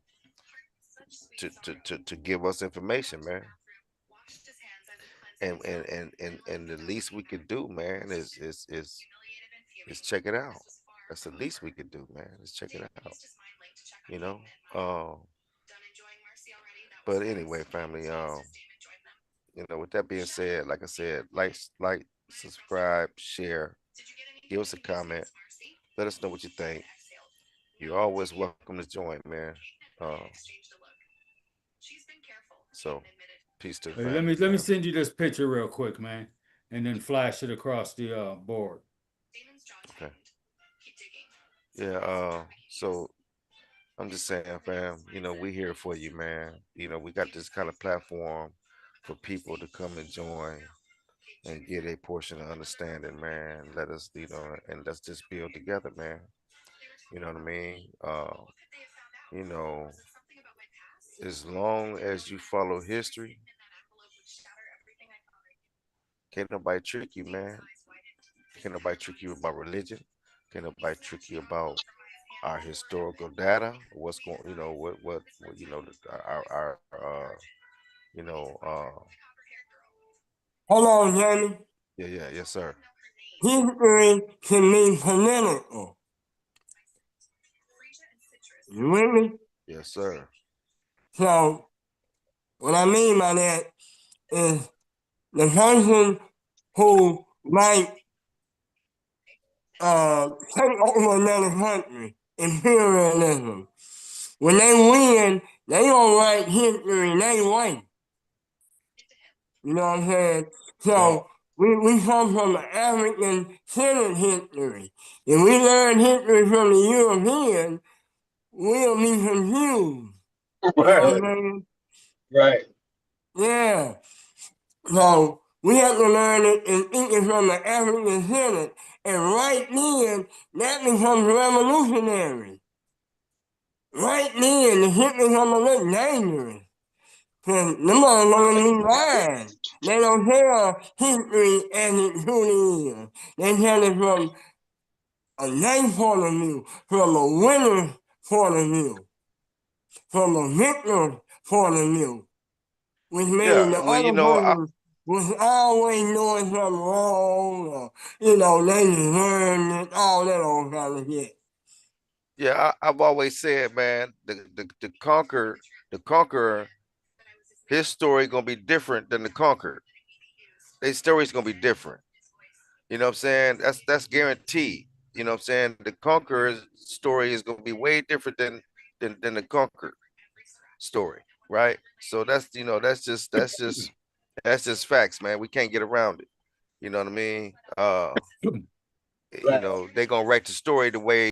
to give us information, man. And the least we could do, man, is check it out. That's the least we could do, man. Is check it out. You know. Um, but anyway, family. With that being said, like I said, like, subscribe, share, give us a comment, let us know what you think. You're always welcome to join, man. Uh, so, peace to the Hey, family, let me fam. send you this picture real quick, man, and then flash it across the board. Okay. Yeah. So I'm just saying, fam. We here for you, man. We got this kind of platform for people to come and join and get a portion of understanding, man. Let us, and let's just build together, man. You know what I mean? You know, as long as you follow history, can't nobody trick you, man. Can't nobody trick you about religion. Can't nobody trick you about our historical data. What's going, our, you know, uh, Hold on, Jamie. yeah, yes, sir. History can be political. You with me? Yes, sir. So, what I mean by that is the person who might take over another country, imperialism. When they win, they don't write history, they win. You know what I'm saying? Yeah, So we come from an African centered history. If we learn history from the European, we'll be confused. You know what I'm Right. saying? Right. Yeah. So we have to learn it and think it from the African centered. And right then, that becomes revolutionary. Right then, the hit becomes a little dangerous. Cause them motherfuckers be lying. They don't tell history as it truly is. They tell it from a nice point of view, from a winner's point of view, from a victor's point of view, which yeah. means the Well, other person was always doing something wrong, or, they deserved it, all that old kind of shit. yeah. I've always said, man, the conqueror, his story gonna be different than the conquered. Their story's gonna be different. You know what I'm saying? That's guaranteed. You know what I'm saying? The conqueror's story is gonna be way different than the conquered story, right? So that's just facts, man. We can't get around it. You know what I mean? Right. They're gonna write the story the way,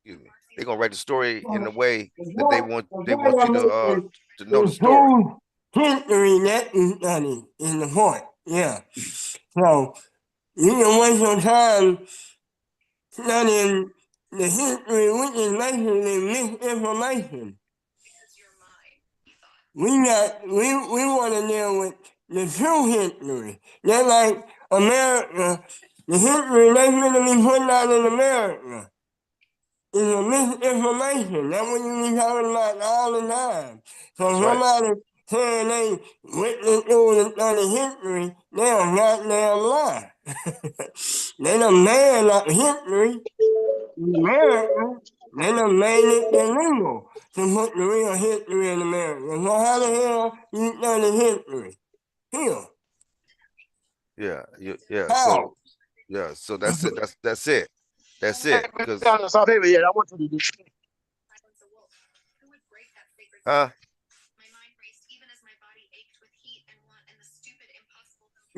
excuse me, they're gonna write the story in the So, way the that they point, want the they point want you I'm making to know the is story. whose history that you study is the point. Yeah. So, you can waste your time studying the history, which is basically misinformation. We want to deal with the true history. Just like America, the history they should have been put out in America is a misinformation. That's what you be talking about all the time. So That's right. somebody saying they witnessed through the study history, they a goddamn lie. They done made up history in America. They done made it illegal to put the real history in America. So how the hell you study history? Here. Yeah. How? So that's it. That's it. That's it. Because Down in South Haven, yeah, I want you to do. huh?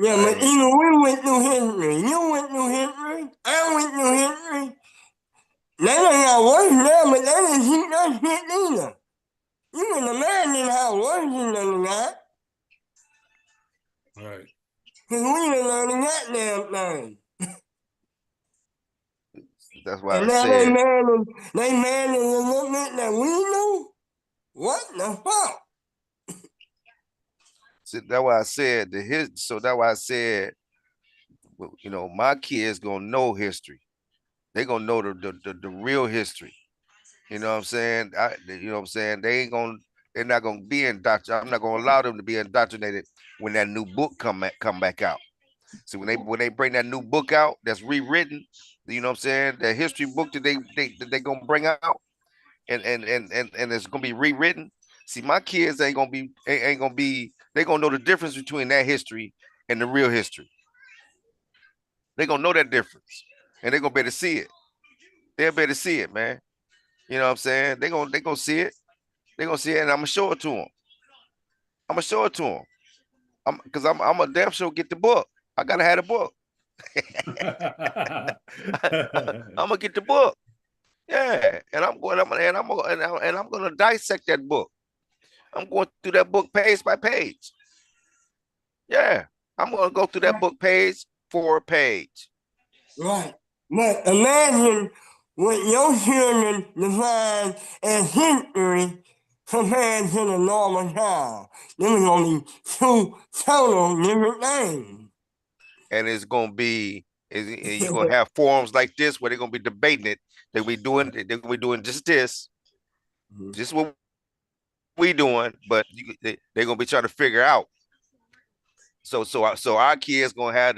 Yeah, but I even we went through history. You went through history. I went through history. They done got worse now, but they didn't teach us shit either. You can imagine how worse it done got. Right. Cause we done learned that damn thing. that's why I And now they said. mad at the little bit that we knew? What the fuck? That's why I said So that's why I said, well, my kids gonna know history. They gonna know the real history. You know what I'm saying? You know what I'm saying? They're not gonna be indoctrinated. I'm not gonna allow them to be indoctrinated when that new book come back out. So when they bring that new book out that's rewritten, you know what I'm saying? The history book that they gonna bring out, and it's gonna be rewritten. See, my kids ain't gonna be. They gonna know the difference between that history and the real history. They gonna know that difference, and they gonna be able to see it. They'll be able to see it, man. You know what I'm saying? They gonna see it. They gonna see it, and I'm gonna show it to them. I'm gonna show it to them. I'm a damn sure get the book. I gotta have the book. I'm gonna get the book. Yeah, and I'm gonna dissect that book. I'm going through that book page by page. Yeah, I'm gonna go through that book page for page. Right. But imagine what your children define as history compared to the normal child. There's only two total different things. And it's gonna be you're gonna have forums like this where they're gonna be debating it. They're gonna be doing just this, just what we doing, but they're gonna be trying to figure out. So our kids gonna have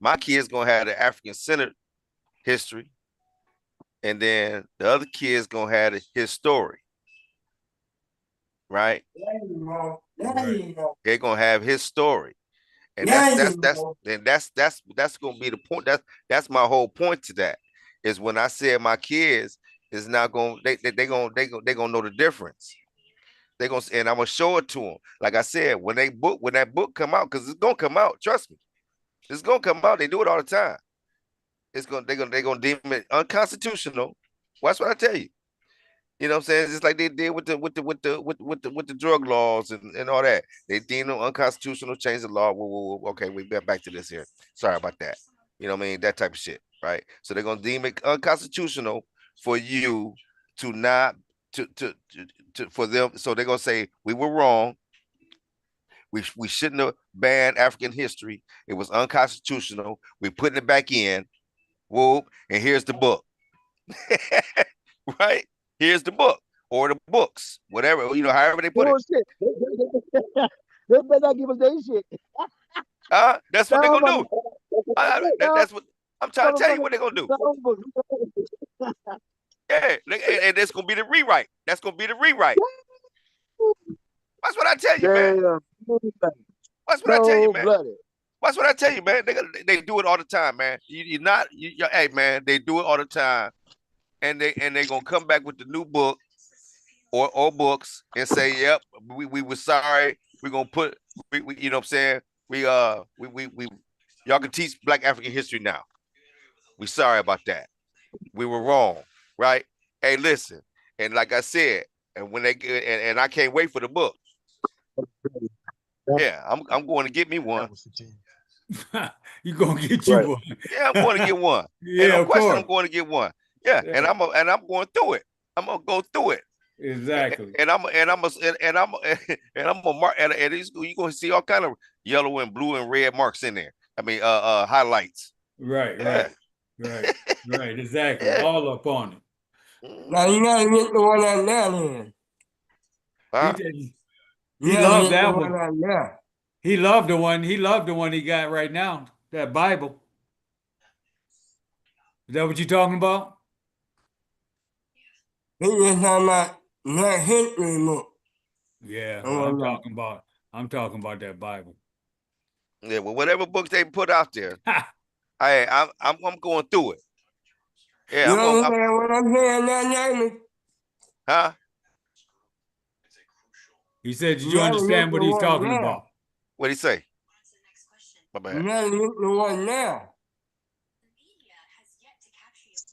my kids gonna have the African centered history, and then the other kids gonna have his story, right? They're gonna have his story, and that's gonna be the point. That's my whole point to that is when I said my kids is not gonna they gonna know the difference. They gonna and I'm gonna show it to them. Like I said, when that book come out, because it's gonna come out. Trust me, it's gonna come out. They do it all the time. They're gonna deem it unconstitutional. Well, that's what I tell you. You know what I'm saying? Just like they did with the drug laws and all that. They deemed them unconstitutional, change the law. Whoa. Okay, we get back to this here. Sorry about that. You know what I mean? That type of shit, right? So they're gonna deem it unconstitutional for you to not for them. So they're gonna say we were wrong. We shouldn't have banned African history. It was unconstitutional. We're putting it back in. Whoop, and here's the book. Right? Here's the book or the books, whatever, however they put it. They better not give us that shit. That's what they're gonna do. That's what I'm trying to tell you what they're gonna do. Yeah, and that's gonna be the rewrite. That's gonna be the rewrite. That's what I tell you, man. That's what I tell you, man. That's what I tell you, man. They do it all the time, man. Hey, man, they do it all the time, and they're gonna come back with the new book or books and say, "Yep, we were sorry. We're gonna put, you know what I'm saying? We y'all can teach Black African history now. We sorry about that. We were wrong, right? Hey, listen, and like I said, and when and I can't wait for the book. Yeah, I'm going to get me one. You're gonna get you one. Yeah, I'm going to get one. Yeah, and of course. I'm going to get one. Yeah, and I'm going through it. I'm gonna go through it. Exactly. And I'm gonna mark and you're gonna see all kind of yellow and blue and red marks in there. I mean, highlights. Right. Exactly. Yeah. All up on it. Now you gotta get the one on that in. Huh? He loved that one. He loved the one. He loved the one he got right now. That Bible. Is that what you're talking about? He just talking about Black history book. Yeah, I'm talking about that Bible. Yeah, well, whatever books they put out there, I'm going through it. Yeah, you understand what I'm saying now, Jamie? Huh? He said, "Did you understand what he's talking about?" What'd he say? My bad. You gotta look the one now.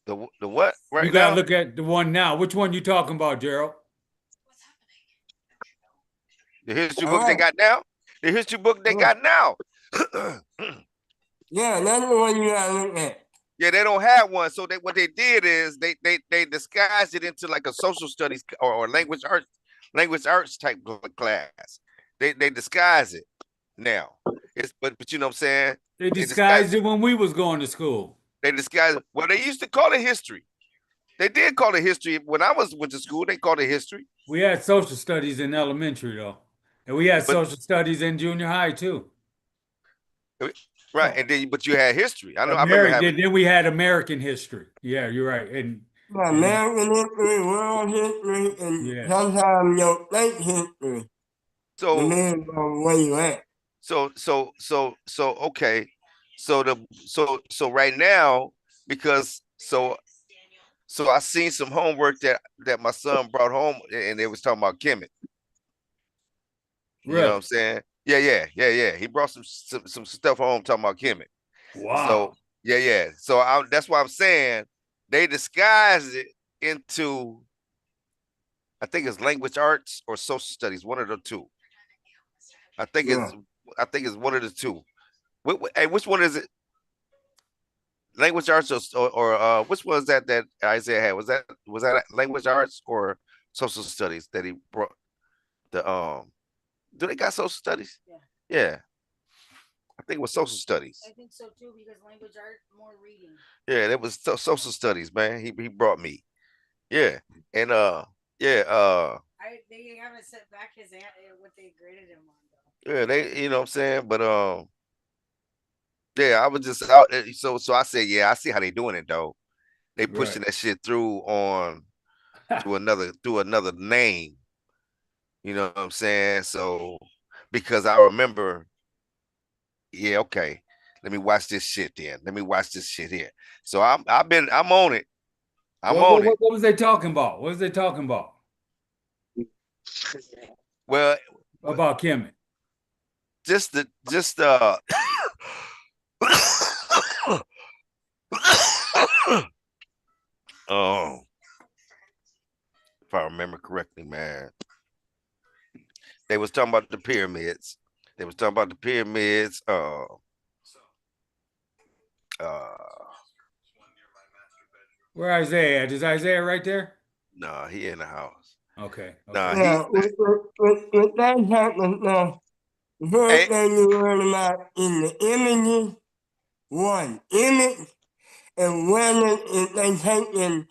The what? Right you gotta now? look at the one now. Which one you talking about, Gerald? The history book they got now? The history book they got now. Yeah, that's the one you gotta look at. Yeah, they don't have one. So what they did is they disguised it into like a social studies or language arts type class. They disguise it now. But you know what I'm saying? They disguised it when we was going to school. They disguised it. Well, they used to call it history. They did call it history. When I went to school, they called it history. We had social studies in elementary though. And we had social studies in junior high too. Right. And then but you had history. I know Then we had American history. Yeah, you're right. And American history, world history, and Yeah. sometimes your state history. So Depends on where you at. okay. So right now, because so I seen some homework that my son brought home, and they was talking about Kemet. You know what Really? I'm saying? Yeah. He brought some stuff home talking about Kemet. So Wow. yeah. So that's why I'm saying they disguised it into, I think it's language arts or social studies, one of the two. I think Yeah. it's I think it's one of the two. Hey, which one is it? Language arts or which one is that Isaiah had? Was that language arts or social studies that he brought? The do they got social studies? Yeah, I think it was social studies. I think so too, because language art, more reading. Yeah, that was social studies, man. He brought me. Yeah, and yeah, They haven't set back what they graded him on though. yeah, they, you know what I'm saying, but yeah, I was just out. So I said, yeah, I see how they doing it though. They Right. pushing that shit through on through another name. You know what I'm saying? So because I remember, yeah, okay. Let me watch this shit then. Let me watch this shit here. So I'm on it. I'm What, on what, it. what, what was they talking about? What was they talking about? Well, About Kemet. just oh, if I remember correctly, man. They was talking about the pyramids. They was talking about the pyramids. Uh, Where Isaiah at? Is Isaiah right there? nah, he in the house. Okay. Nah, Okay. he. Yeah, with that happens now, the first Hey, thing you learn about in the images, one, image, and whether they taking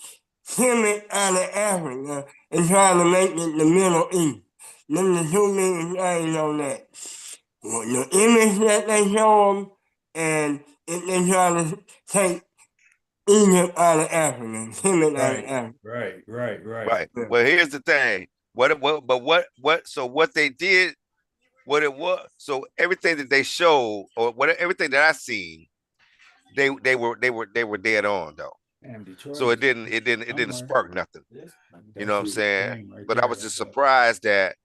Kemet out of Africa and trying to make it the Middle East. Them the two biggest things on that. Well, the image that they show them, and if they try to take Egypt out of Africa, Kemet out of Right. Africa. Right. right. Yeah. Well, here's the thing. What so what it was, so everything that they showed, or everything that I seen, they were dead on though. Damn, So Detroit it is didn't it didn't it didn't somewhere. spark nothing. You know That's what I'm the saying? thing right But I there. was just surprised that,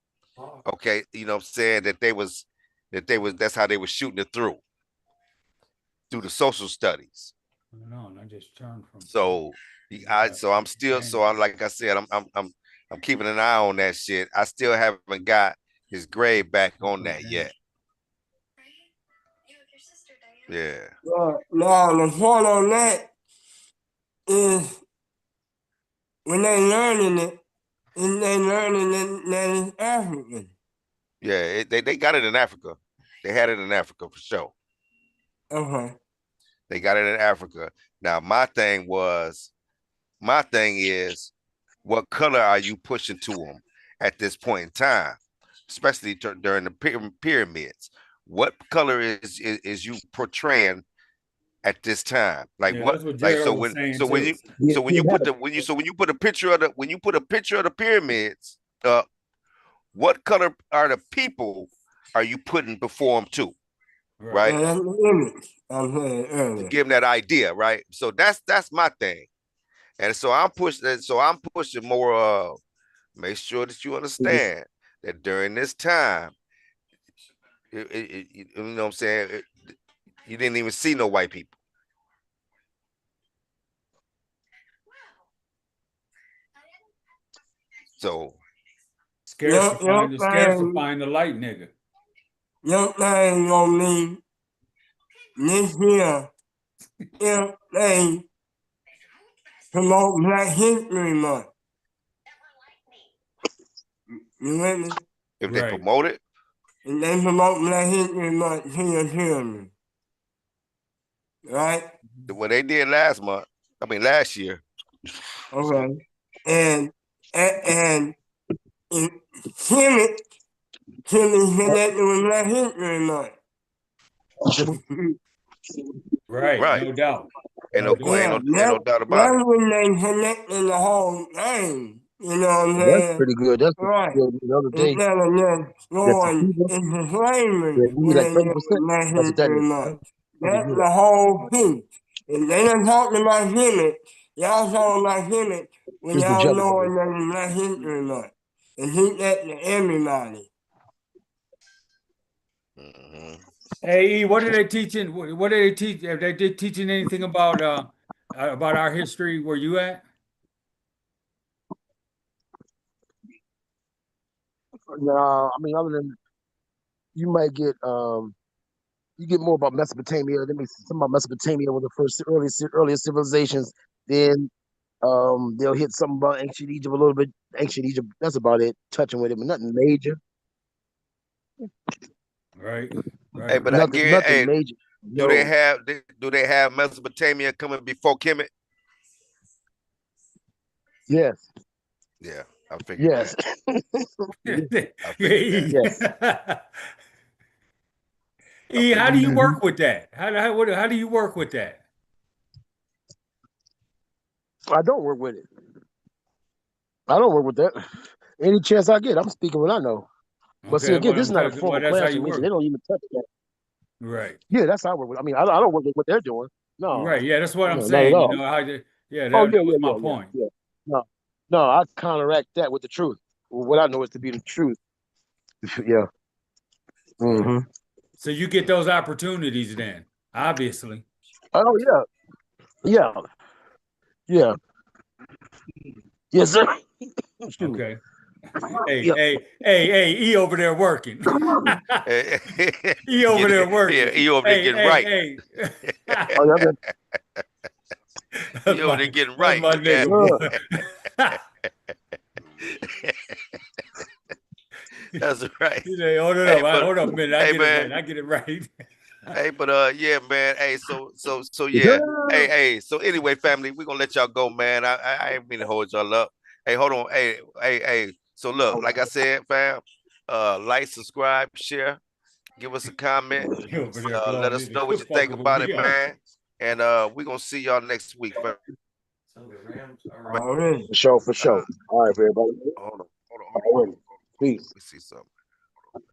okay, you know what I'm saying, that's how they were shooting it through the social studies. No, I just turned from. So I'm like I said, I'm keeping an eye on that shit. I still haven't got his grade back on that yet. Yeah. Now, the point on that is when they learning it, and they learning that it's African. Yeah, they got it in Africa. They had it in Africa for sure. Okay. They got it in Africa. Now my thing is, what color are you pushing to them at this point in time, especially during the pyramids? What color is you portraying at this time? Like Yeah, what? that's what Like Gerald was saying when too. you when you put the when you put a picture of the pyramids up, what color are the people are you putting before them too? Right. Right? Yeah, that's the image I'm saying To earlier. give them that idea, right? So that's my thing. And so I'm pushing more make sure that you understand that during this time, you know what I'm saying, you didn't even see no white people. So Your, your Scarce to thing, find the light nigga. your thing gonna mean this year if they promote Black History Month. You with me? if they Right. promote it, If they promote Black History Month to your children, right? what they did last year. Okay. And if Timmy connected with Black History Month. Right, Right. no doubt. Ain't No no doubt. ain't Yeah, no doubt about it. that's when they connected the whole thing. You know what I'm Well, that's saying? pretty good. That's pretty Right. good. The other day, Instead of just that going sativa, into slavery yeah, you need when like they 30%. get the That's what that history is. much. I can That's hear the that. whole piece. If they done talking about Hemet, y'all talking about Hemet when Here's the y'all jelly, know baby. it doesn't Black History Month. And teach that to everybody. Hey, E, what are they teaching? What are they teach? Are they teaching anything about our history where you at? No, I mean, other than you might get you get more about Mesopotamia. Let me some about Mesopotamia with the first earlier civilizations. Then they'll hit something about ancient Egypt a little bit. Ancient Egypt, that's about it. Touching with it, but nothing major. Right, Hey, right. but I get Nothing hey, major. No. do they have Mesopotamia coming before Kemet? Yes. Yeah, I figured Yes. that. Yeah. I Yeah, figured that. E. Yes. I E, how do figured you that. Hmm. work with that? How do you work with that? I don't work with it. I don't work with that. Any chance I get, I'm speaking what I know. But see, Okay, again, well, this is I'm not a talking about formal that's how class for you me, so they work. don't even touch that. Right, Yeah, that's how I work with. I mean, I don't work with what they're doing. No, right. Yeah, that's what I'm no, not at saying. You all. know how you, yeah, Oh that yeah, was yeah, my yeah, yeah, point. yeah. No, no, I counteract that with the truth. What I know is to be the truth. Yeah. Right. Hmm. So you get those opportunities then, obviously. Oh yeah, yeah, yeah. Yes, sir. Excuse me. Okay. Hey, Yeah. E over there working. E over Get there yeah, working. you over there Hey, getting right. hey. Oh yeah. That's You over my there getting that's right, my okay? nigga, Uh, boy. That's right. You say, Hey, hold up a minute. I hey get it man, right. I get it right. hey, yeah, man. Hey, so yes, yeah. sir. Hey, so anyway, family, we're gonna let y'all go, man. I ain't mean to hold y'all up. Hey, hold on. Hey. So look, like I said, fam, like, subscribe, share, give us a comment. You over there Let blowing us it. know what You're you think fucking with about it, me out. man. And we're gonna see y'all next week, fam. Already. For sure, for sure. All right, everybody. Hold on. All right. Let Peace. me see something.